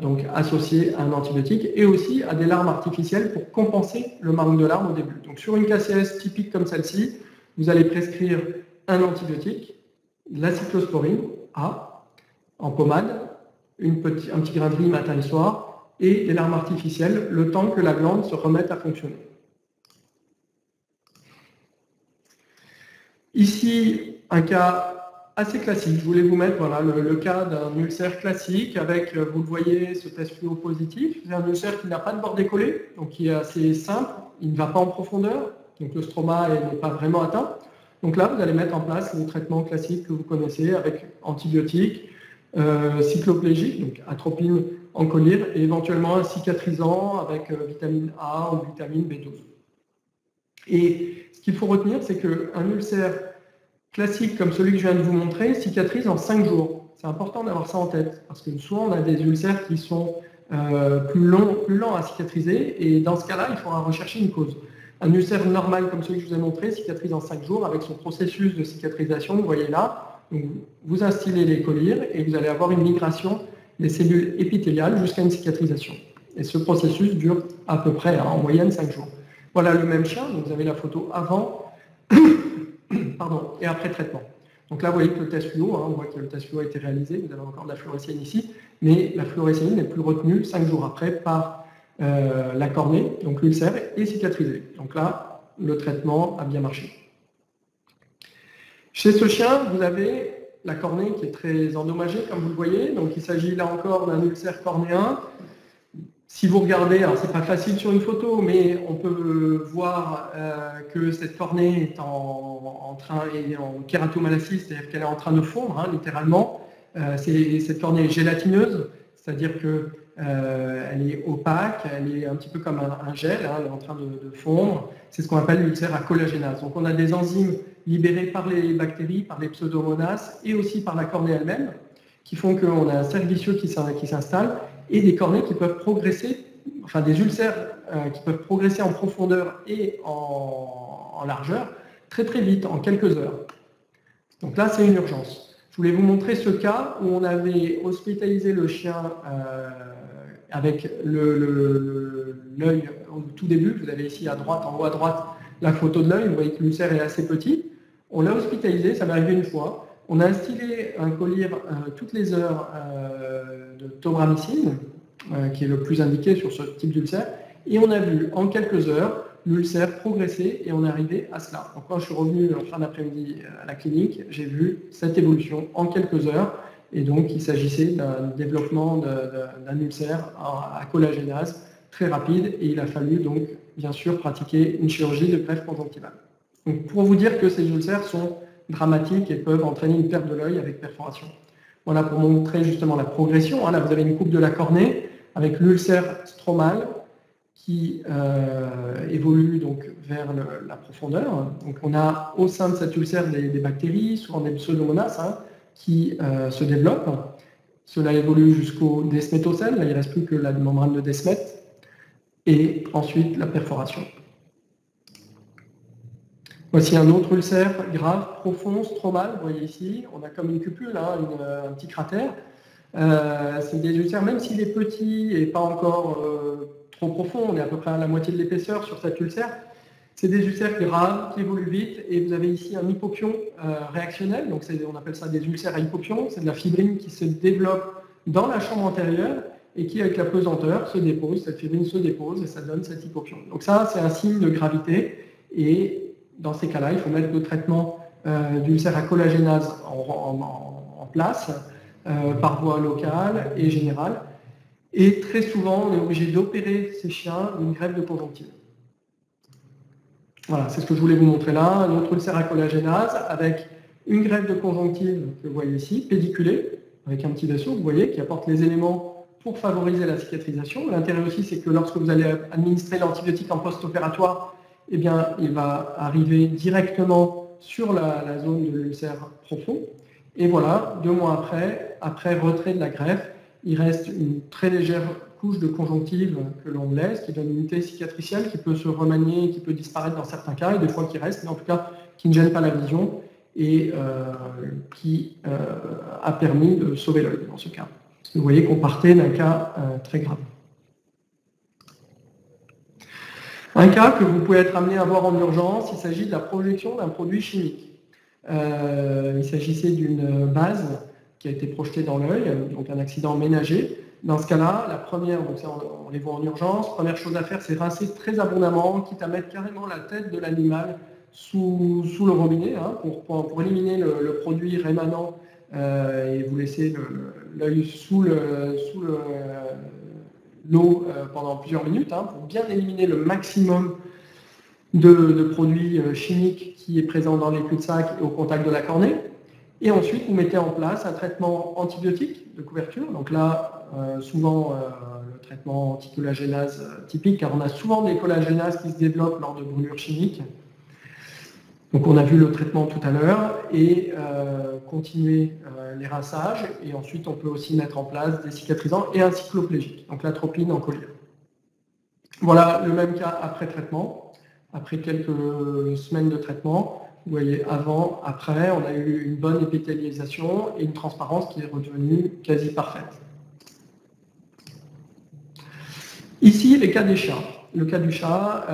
Donc associé à un antibiotique et aussi à des larmes artificielles pour compenser le manque de larmes au début. Donc sur une KCS typique comme celle-ci, vous allez prescrire un antibiotique, la cyclosporine A en pommade, un petit grain de riz matin et soir, et des larmes artificielles, le temps que la glande se remette à fonctionner. Ici, un cas assez classique. Je voulais vous mettre le cas d'un ulcère classique avec, vous le voyez, ce test fluo positif. C'est un ulcère qui n'a pas de bord décollé, donc qui est assez simple, il ne va pas en profondeur, donc le stroma n'est pas vraiment atteint. Donc là, vous allez mettre en place le traitement classique que vous connaissez avec antibiotiques, cycloplégique, donc atropine en collyre, et éventuellement un cicatrisant avec vitamine A ou vitamine B12. Et ce qu'il faut retenir, c'est qu'un ulcère classique comme celui que je viens de vous montrer cicatrise en 5 jours. C'est important d'avoir ça en tête, parce que souvent on a des ulcères qui sont plus lents à cicatriser, et dans ce cas-là, il faudra rechercher une cause. Un ulcère normal comme celui que je vous ai montré cicatrise en 5 jours avec son processus de cicatrisation, vous voyez là. Donc, vous instillez les collyres et vous allez avoir une migration des cellules épithéliales jusqu'à une cicatrisation. Et ce processus dure à peu près, en moyenne, 5 jours. Voilà le même chien, donc vous avez la photo avant et après traitement. Donc là, vous voyez que le test fluo, on voit que le test fluo a été réalisé, vous avez encore de la fluorescéine ici, mais la fluorescéine n'est plus retenue 5 jours après par la cornée, donc l'ulcère est cicatrisé. Donc là, le traitement a bien marché. Chez ce chien, vous avez la cornée qui est très endommagée, comme vous le voyez. Donc il s'agit là encore d'un ulcère cornéen. Si vous regardez, alors c'est pas facile sur une photo, mais on peut voir que cette cornée est en kératomalacie, c'est-à-dire qu'elle est en train de fondre, littéralement. Cette cornée est gélatineuse, c'est-à-dire que elle est opaque, elle est un petit peu comme un gel, elle est en train de fondre. C'est ce qu'on appelle l'ulcère à collagénase. Donc on a des enzymes libérées par les bactéries, par les pseudomonas et aussi par la cornée elle-même, qui font qu'on a un cercle vicieux qui s'installe et des cornées qui peuvent progresser, enfin des ulcères qui peuvent progresser en profondeur et en largeur très très vite, en quelques heures. Donc là, c'est une urgence. Je voulais vous montrer ce cas où on avait hospitalisé le chien avec l'œil au tout début. Vous avez ici à droite, en haut à droite, la photo de l'œil. Vous voyez que l'ulcère est assez petit. On l'a hospitalisé, ça m'est arrivé une fois. On a instillé un collyre toutes les heures de tobramycine, qui est le plus indiqué sur ce type d'ulcère. Et on a vu en quelques heures l'ulcère progresser et on est arrivé à cela. Donc quand je suis revenu en fin d'après-midi à la clinique, j'ai vu cette évolution en quelques heures. Et donc il s'agissait d'un développement d'un ulcère à collagénase très rapide et il a fallu donc bien sûr pratiquer une chirurgie de greffe conjonctivale. Donc pour vous dire que ces ulcères sont dramatiques et peuvent entraîner une perte de l'œil avec perforation. Voilà pour montrer justement la progression. Là vous avez une coupe de la cornée avec l'ulcère stromal qui évolue donc vers la profondeur. Donc on a au sein de cet ulcère des bactéries, souvent des pseudomonas, qui se développent. Cela évolue jusqu'au desmétocèle, là il ne reste plus que la membrane de Desmet, et ensuite la perforation. Voici un autre ulcère grave, profond, stromal, vous voyez ici, on a comme une cupule, hein, un petit cratère. C'est des ulcères, même s'il est petit et pas encore trop profond, on est à peu près à la moitié de l'épaisseur sur cet ulcère, c'est des ulcères graves qui évoluent vite, et vous avez ici un hypopion réactionnel, donc on appelle ça des ulcères à hypopion, c'est de la fibrine qui se développe dans la chambre antérieure et qui, avec la pesanteur, se dépose, cette fibrine se dépose et ça donne cet hypopion. Donc ça, c'est un signe de gravité, et dans ces cas-là, il faut mettre le traitement d'ulcère à collagénase en place, par voie locale et générale. Et très souvent, on est obligé d'opérer ces chiens d'une greffe de conjonctive. Voilà, c'est ce que je voulais vous montrer là. Un autre ulcère à collagénase avec une greffe de conjonctive que vous voyez ici, pédiculée, avec un petit vaisseau, vous voyez, qui apporte les éléments pour favoriser la cicatrisation. L'intérêt aussi, c'est que lorsque vous allez administrer l'antibiotique en post-opératoire, eh bien, il va arriver directement sur la zone de l'ulcère profond. Et voilà, 2 mois après retrait de la greffe, il reste une très légère couche de conjonctive que l'on laisse, qui donne une unité cicatricielle qui peut se remanier, qui peut disparaître dans certains cas, et des fois qui reste, mais en tout cas qui ne gêne pas la vision et qui a permis de sauver l'œil dans ce cas. Parce que vous voyez qu'on partait d'un cas très grave. Un cas que vous pouvez être amené à voir en urgence, il s'agit de la projection d'un produit chimique. Il s'agissait d'une base qui a été projetée dans l'œil, donc un accident ménager. Dans ce cas-là, la première, donc ça, on les voit en urgence, première chose à faire, c'est rincer très abondamment, quitte à mettre carrément la tête de l'animal sous le robinet, hein, pour éliminer le produit rémanent et vous laisser l'œil sous l'eau pendant plusieurs minutes, hein, pour bien éliminer le maximum de produits chimiques qui est présent dans les cul-de-sac et au contact de la cornée. Et ensuite, vous mettez en place un traitement antibiotique de couverture. Donc là, souvent, le traitement anticollagénase typique, car on a souvent des collagénases qui se développent lors de brûlures chimiques. Donc on a vu le traitement tout à l'heure, et continuer les rinçages. Et ensuite, on peut aussi mettre en place des cicatrisants et un cycloplégique, donc l'atropine en collyre. Voilà le même cas après traitement, après quelques semaines de traitement. Vous voyez, avant, après, on a eu une bonne épithélialisation et une transparence qui est redevenue quasi parfaite. Ici, les cas des chats. Le cas du chat,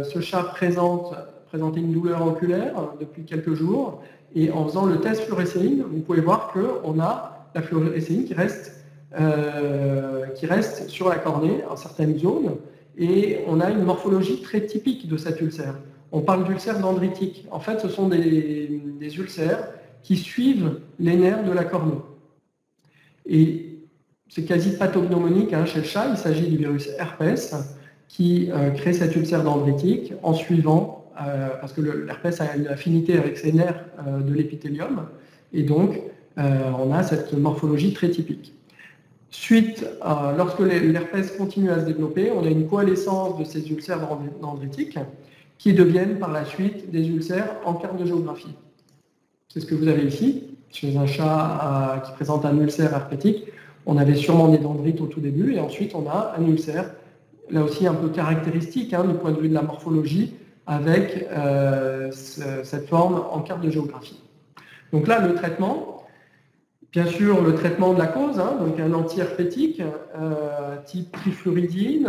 ce chat présentait une douleur oculaire depuis quelques jours, et en faisant le test fluorescéine, vous pouvez voir qu'on a la fluorescéine qui reste sur la cornée en certaines zones, et on a une morphologie très typique de cet ulcère. On parle d'ulcère dendritique. En fait, ce sont des ulcères qui suivent les nerfs de la cornée. Et c'est quasi pathognomonique hein, chez le chat. Il s'agit du virus herpès qui crée cet ulcère dendritique en suivant, parce que l'herpès a une affinité avec ces nerfs de l'épithélium, et donc on a cette morphologie très typique. Suite, lorsque l'herpès continue à se développer, on a une coalescence de ces ulcères dendritiques qui deviennent par la suite des ulcères en carte de géographie. C'est ce que vous avez ici. Chez un chat qui présente un ulcère herpétique, on avait sûrement des dendrites au tout début, et ensuite on a un ulcère, là aussi un peu caractéristique hein, du point de vue de la morphologie, avec cette forme en carte de géographie. Donc là, le traitement, bien sûr, le traitement de la cause, hein, donc un antiherpétique type trifluridine,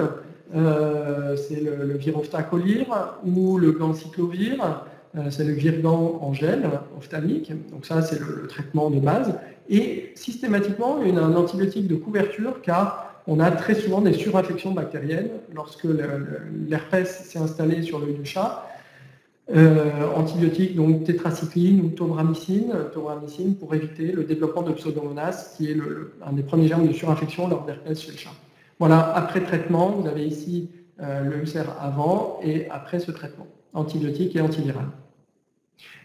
c'est le Virofta collyre, ou le ganciclovir, c'est le Virgan en gel ophtalmique. Donc ça, c'est le traitement de base. Et systématiquement, il y a un antibiotique de couverture, car on a très souvent des surinfections bactériennes lorsque l'herpès s'est installé sur l'œil du chat. Antibiotiques, donc tétracycline ou tobramycine pour éviter le développement de Pseudomonas, qui est un des premiers germes de surinfection lors d'herpès chez le chat. Voilà, après traitement, vous avez ici le ulcère avant et après ce traitement, antibiotique et antiviral.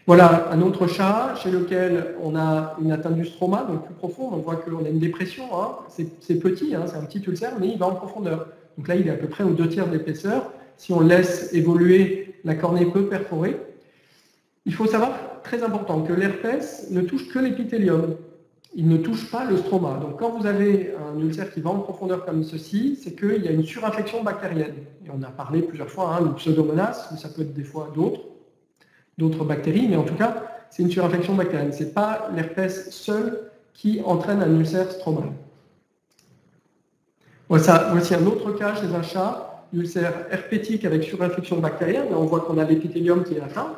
Voilà un autre chat chez lequel on a une atteinte du stroma, donc plus profond. On voit qu'on a une dépression, hein. C'est petit, hein, c'est un petit ulcère, mais il va en profondeur. Donc là, il est à peu près aux 2/3 d'épaisseur. Si on laisse évoluer, la cornée peut perforer. Il faut savoir, très important, que l'herpès ne touche que l'épithélium. il ne touche pas le stroma. Donc quand vous avez un ulcère qui va en profondeur comme ceci, c'est qu'il y a une surinfection bactérienne. Et on a parlé plusieurs fois de Pseudomonas, mais ça peut être des fois d'autres bactéries, mais en tout cas, c'est une surinfection bactérienne. Ce n'est pas l'herpès seul qui entraîne un ulcère stromal. Voici un autre cas chez un chat, ulcère herpétique avec surinfection bactérienne. On voit qu'on a l'épithélium qui est atteint,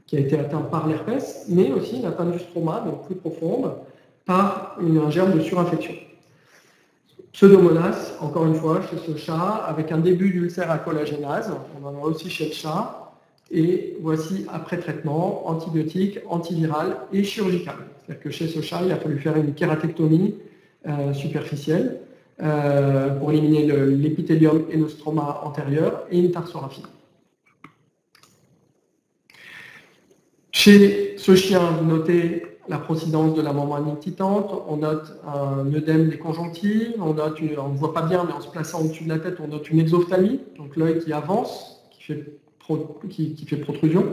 qui a été atteint par l'herpès, mais aussi une atteinte du stroma, donc plus profonde, par un germe de surinfection. Pseudomonas, encore une fois, chez ce chat, avec un début d'ulcère à collagénase, on en a aussi chez le chat, et voici après traitement, antibiotique, antiviral et chirurgical. C'est-à-dire que chez ce chat, il a fallu faire une kératectomie superficielle pour éliminer l'épithélium et le stroma antérieur et une tarsographie. Chez ce chien, vous notez la procidence de la membrane nictitante, on note un œdème des conjonctives, on ne voit pas bien, mais en se plaçant au-dessus de la tête, on note une exophtalmie, donc l'œil qui avance, qui fait protrusion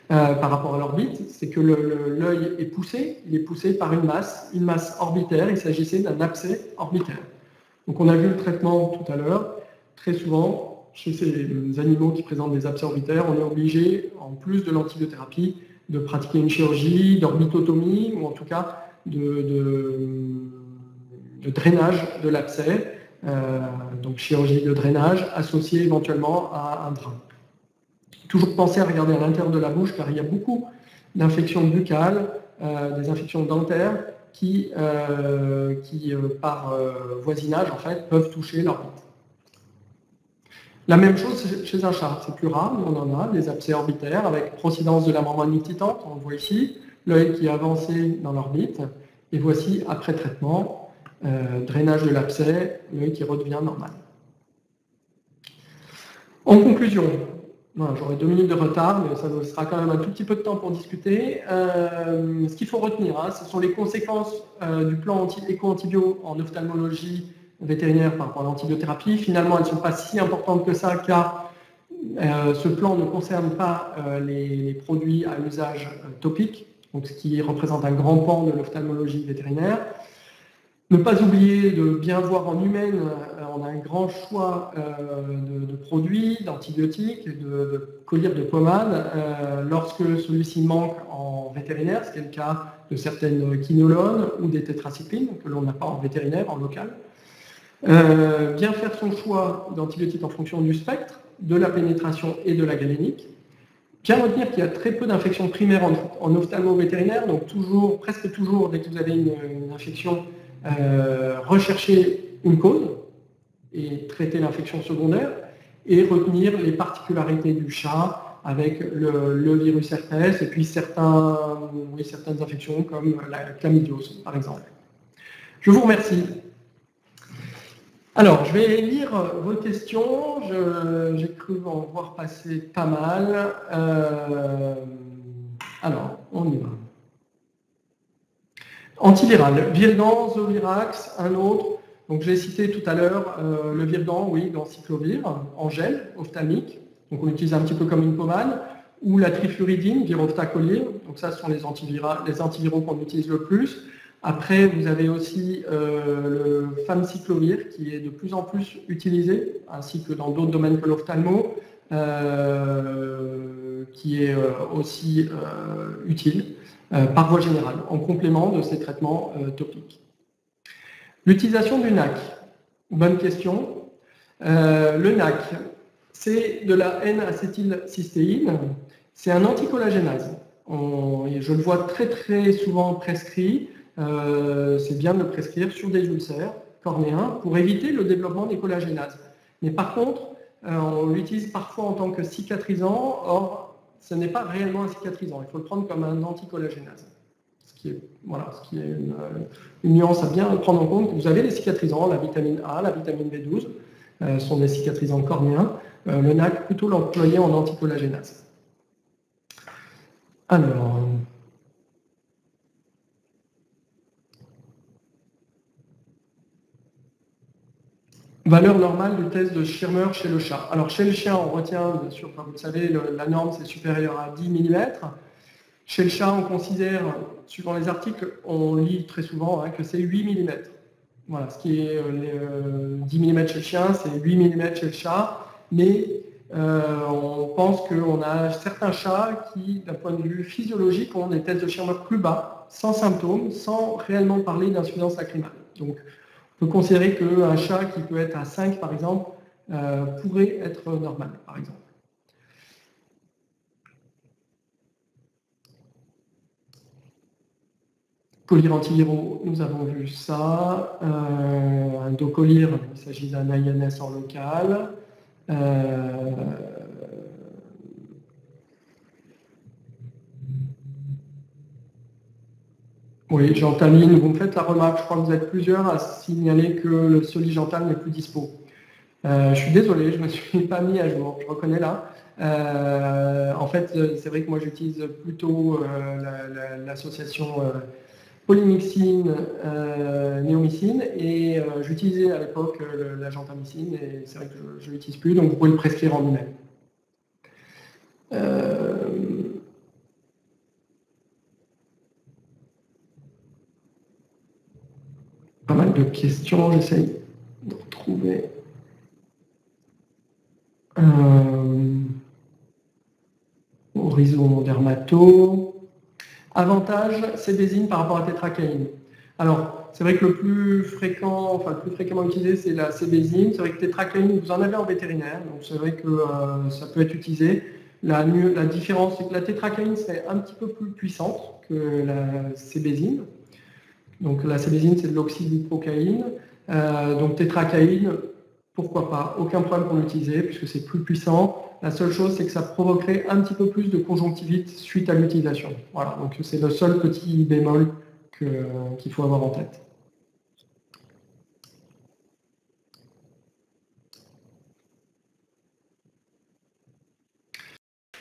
par rapport à l'orbite. C'est que l'œil est poussé, il est poussé par une masse orbitaire, il s'agissait d'un abcès orbitaire. Donc on a vu le traitement tout à l'heure, très souvent, chez ces animaux qui présentent des abcès orbitaires, on est obligé, en plus de l'antibiothérapie, de pratiquer une chirurgie d'orbitotomie ou en tout cas de drainage de l'abcès, donc chirurgie de drainage associée éventuellement à un drain. Toujours penser à regarder à l'intérieur de la bouche car il y a beaucoup d'infections buccales, des infections dentaires qui par voisinage en fait peuvent toucher l'orbite. La même chose chez un chat, c'est plus rare, mais on en a, des abcès orbitaires avec procidence de la membrane nictitante, on le voit ici, l'œil qui est avancé dans l'orbite, et voici, après traitement, drainage de l'abcès, l'œil qui redevient normal. En conclusion, j'aurai 2 minutes de retard, mais ça sera quand même un tout petit peu de temps pour discuter. Ce qu'il faut retenir, ce sont les conséquences du plan éco-antibio en ophtalmologie vétérinaire par rapport à l'antibiothérapie. Finalement, elles ne sont pas si importantes que ça, car ce plan ne concerne pas les produits à usage topique, donc ce qui représente un grand pan de l'ophtalmologie vétérinaire. Ne pas oublier de bien voir en humaine, on a un grand choix de produits, d'antibiotiques, de collyres de pommades. Lorsque celui-ci manque en vétérinaire, ce qui est le cas de certaines quinolones ou des tétracyclines, que l'on n'a pas en vétérinaire, en local. Bien faire son choix d'antibiotiques en fonction du spectre, de la pénétration et de la galénique. Bien retenir qu'il y a très peu d'infections primaires en ophtalmo-vétérinaire, donc presque toujours, dès que vous avez une infection, rechercher une cause et traiter l'infection secondaire, et retenir les particularités du chat avec le virus herpès et puis certaines infections comme la chlamydiose, par exemple. Je vous remercie. Alors, je vais lire vos questions. J'ai cru en voir passer pas mal. Alors, on y va. Antiviral, Virgan, Zovirax, un autre. Donc, j'ai cité tout à l'heure le Virgan, oui, Ganciclovir, en gel, ophtalmique. Donc, on l'utilise un petit peu comme une pommade. Ou la trifluridine, Viroftacolir. Donc, ça, ce sont les antiviraux qu'on utilise le plus. Après, vous avez aussi le Famciclovir qui est de plus en plus utilisé, ainsi que dans d'autres domaines que l'ophtalmo, qui est aussi utile par voie générale, en complément de ces traitements topiques. L'utilisation du NAC, bonne question. Le NAC, c'est de la N-acétylcystéine, c'est un anticollagénase. Je le vois très très souvent prescrit. C'est bien de le prescrire sur des ulcères cornéens pour éviter le développement des collagénases. Mais par contre, on l'utilise parfois en tant que cicatrisant, or ce n'est pas réellement un cicatrisant, il faut le prendre comme un anticollagénase. Ce qui est une nuance à bien prendre en compte. Vous avez des cicatrisants, la vitamine A, la vitamine B12, sont des cicatrisants cornéens. Le NAC, plutôt l'employer en anticollagénase. Alors... Valeur normale du test de Schirmer chez le chat. Alors chez le chien, on retient, bien sûr, comme vous le savez, la norme c'est supérieur à 10 mm. Chez le chat, on considère, suivant les articles, on lit très souvent que c'est 8 mm. Voilà, ce qui est 10 mm chez le chien, c'est 8 mm chez le chat, mais on pense qu'on a certains chats qui, d'un point de vue physiologique, ont des tests de chien mort plus bas, sans symptômes, sans réellement parler d'insuffisance lacrymale. Donc, on peut considérer qu'un chat qui peut être à 5, par exemple, pourrait être normal, par exemple. Collyre antiviraux, nous avons vu ça. Un docollyre, il s'agit d'un INS en local. Oui, Gentaline, vous me faites la remarque, je crois que vous êtes plusieurs à signaler que le Soligental n'est plus dispo. Je suis désolé, je ne me suis pas mis à jour, je reconnais là. En fait, c'est vrai que moi j'utilise plutôt l'association polymyxine, néomycine, et j'utilisais à l'époque la gentamicine, et c'est vrai que je ne l'utilise plus, donc vous pouvez le prescrire en lui-même. Pas mal de questions, j'essaye de retrouver. Horizon dermato. Avantage, cébésine par rapport à tétracaïne. Alors, c'est vrai que le plus fréquemment utilisé, c'est la cébésine. C'est vrai que tétracaïne, vous en avez en vétérinaire, donc c'est vrai que ça peut être utilisé. La différence, c'est que la tétracaïne serait un petit peu plus puissante que la cébésine. Donc la cébésine, c'est de l'oxybuprocaïne. Donc tétracaïne, pourquoi pas, aucun problème pour l'utiliser puisque c'est plus puissant. La seule chose, c'est que ça provoquerait un petit peu plus de conjonctivite suite à l'utilisation. Voilà, donc c'est le seul petit bémol qu'il faut avoir en tête.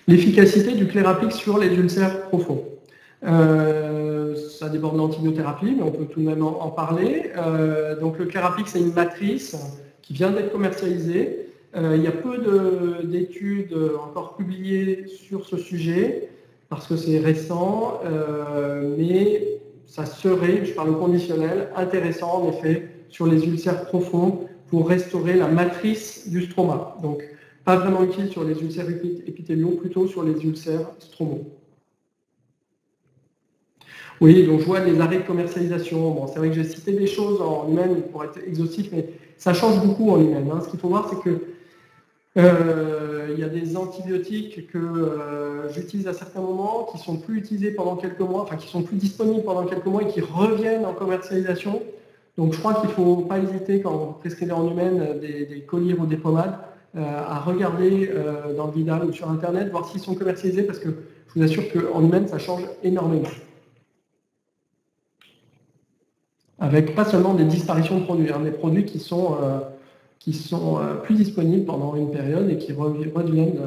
L'efficacité du Clérapix sur les ulcères profonds. Ça déborde de l'antibiothérapie, mais on peut tout de même en parler. Donc le Clérapix, c'est une matrice qui vient d'être commercialisée. Il y a peu d'études encore publiées sur ce sujet, parce que c'est récent, mais ça serait, je parle au conditionnel, intéressant en effet sur les ulcères profonds pour restaurer la matrice du stroma. Donc, pas vraiment utile sur les ulcères épithéliaux, plutôt sur les ulcères stromaux. Oui, donc je vois des arrêts de commercialisation. Bon, c'est vrai que j'ai cité des choses en humaine pour être exhaustif, mais ça change beaucoup en humaine. Ce qu'il faut voir, c'est que il y a des antibiotiques que j'utilise à certains moments, qui sont plus utilisés pendant quelques mois, enfin qui sont plus disponibles pendant quelques mois et qui reviennent en commercialisation. Donc je crois qu'il ne faut pas hésiter quand vous prescrivez en humaine des collyres ou des pommades à regarder dans le Vidal ou sur Internet, voir s'ils sont commercialisés, parce que je vous assure qu'en humaine, ça change énormément. Avec pas seulement des disparitions de produits, des produits qui sont plus disponibles pendant une période et qui reviennent,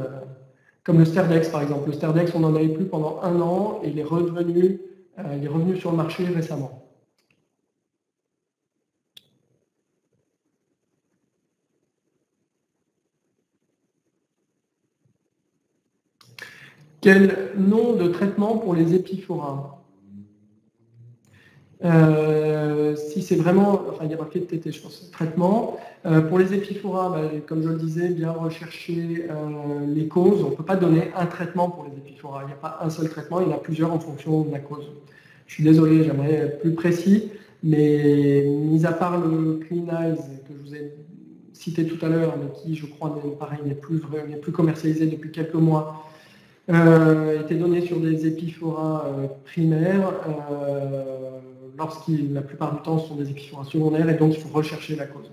comme le Sterdex par exemple. Le Sterdex, on n'en avait plus pendant 1 an et il est revenu sur le marché récemment. Quel nom de traitement pour les épiphoras? Si c'est vraiment, enfin il y a marqué de TT, je pense, traitement. Pour les épiphoras, comme je le disais, bien rechercher les causes. On ne peut pas donner un traitement pour les épiphoras. Il n'y a pas un seul traitement, il y en a plusieurs en fonction de la cause. Je suis désolé, j'aimerais être plus précis, mais mis à part le Clean Eyes que je vous ai cité tout à l'heure, mais qui, je crois, pareil, n'est plus commercialisé depuis quelques mois, était donné sur des épiphoras primaires, lorsqu'ils, la plupart du temps, sont des épiphoras secondaires, et donc il faut rechercher la cause.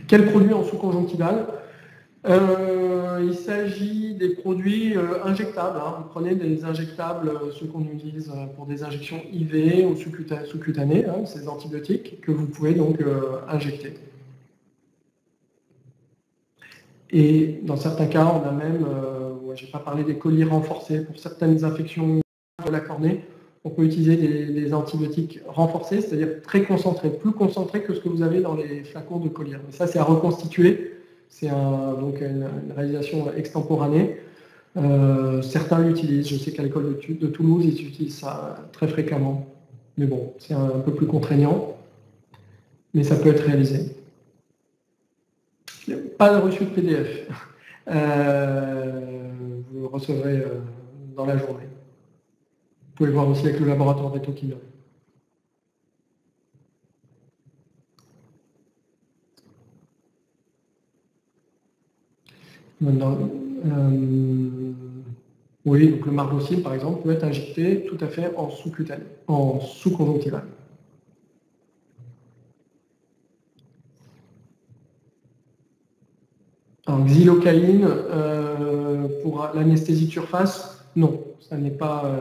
Quels produits en sous-conjonctival? Il s'agit des produits injectables. Vous prenez des injectables, ceux qu'on utilise pour des injections IV ou sous-cutanées, ces antibiotiques que vous pouvez donc injecter. Et dans certains cas, on a même, je n'ai pas parlé des colliers renforcés pour certaines infections de la cornée. on peut utiliser des antibiotiques renforcés, c'est-à-dire très concentrés, plus concentrés que ce que vous avez dans les flacons de Collier. Mais ça, c'est à reconstituer. C'est donc une réalisation extemporanée. Certains l'utilisent. Je sais qu'à l'école de Toulouse, ils utilisent ça très fréquemment. Mais bon, c'est un peu plus contraignant. Mais ça peut être réalisé. Pas de reçu de PDF. Vous le recevrez dans la journée. Vous pouvez voir aussi avec le laboratoire d'Etoquina. Maintenant, oui, donc le margocine, par exemple, peut être injecté tout à fait en sous-cutané, en sous-conjonctival. Alors, xylocaïne, pour l'anesthésie de surface, non, ça n'est pas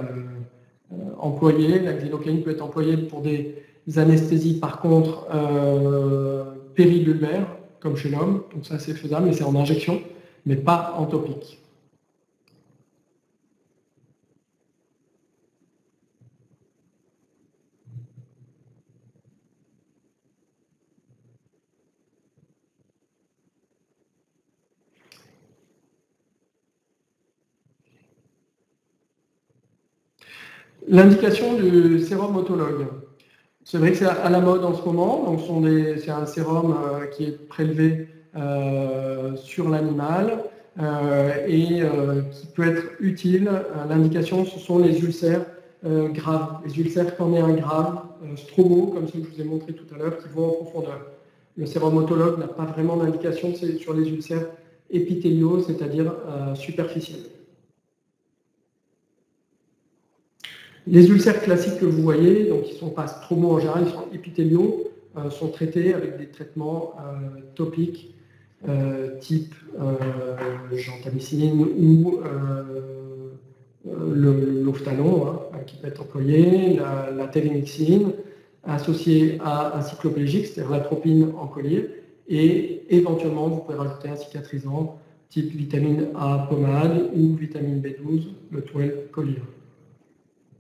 employé. La xylocaïne peut être employée pour des anesthésies, par contre, péridurales, comme chez l'homme, donc ça c'est faisable, mais c'est en injection, mais pas en topique. L'indication du sérum autologue. C'est vrai que c'est à la mode en ce moment, donc c'est un sérum qui est prélevé sur l'animal et qui peut être utile. L'indication, ce sont les ulcères graves, les ulcères cornéens graves, stromaux, comme ceux que je vous ai montré tout à l'heure, qui vont en profondeur. Le sérum autologue n'a pas vraiment d'indication sur les ulcères épithéliaux, c'est-à-dire superficiels. Les ulcères classiques que vous voyez, donc qui ne sont pas stromaux en général, ils sont épithéliaux, sont traités avec des traitements topiques type gentamicine ou l'ophtalon, qui peut être employé, la télémyxine, associée à un cycloplégique, c'est-à-dire l'atropine en collier, et éventuellement vous pouvez rajouter un cicatrisant type vitamine A pommade ou vitamine B12, le 12 collier.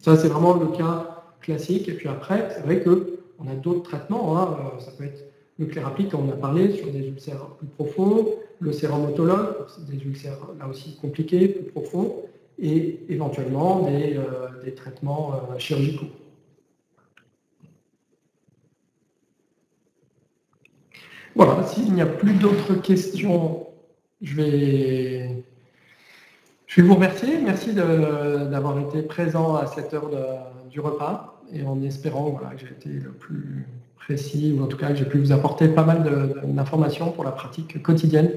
Ça, c'est vraiment le cas classique. Et puis après, c'est vrai qu'on a d'autres traitements. Ça peut être le Clérapide, comme on a parlé, sur des ulcères plus profonds, le sérum autologue, c'est des ulcères là aussi compliqués, plus profonds, et éventuellement des traitements chirurgicaux. Voilà, s'il n'y a plus d'autres questions, je vais vous remercier. Merci d'avoir été présent à cette heure du repas et en espérant que j'ai été le plus précis, ou en tout cas que j'ai pu vous apporter pas mal d'informations pour la pratique quotidienne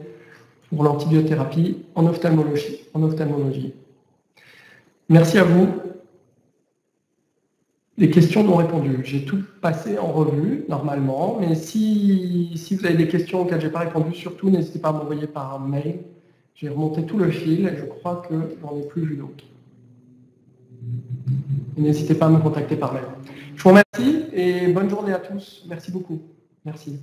pour l'antibiothérapie en ophtalmologie. Merci à vous. Les questions non répondues. J'ai tout passé en revue, normalement, mais si vous avez des questions auxquelles je n'ai pas répondu, surtout n'hésitez pas à m'envoyer par mail. J'ai remonté tout le fil et je crois que je n'en ai plus vu d'autres. N'hésitez pas à me contacter par mail. Je vous remercie et bonne journée à tous. Merci beaucoup. Merci.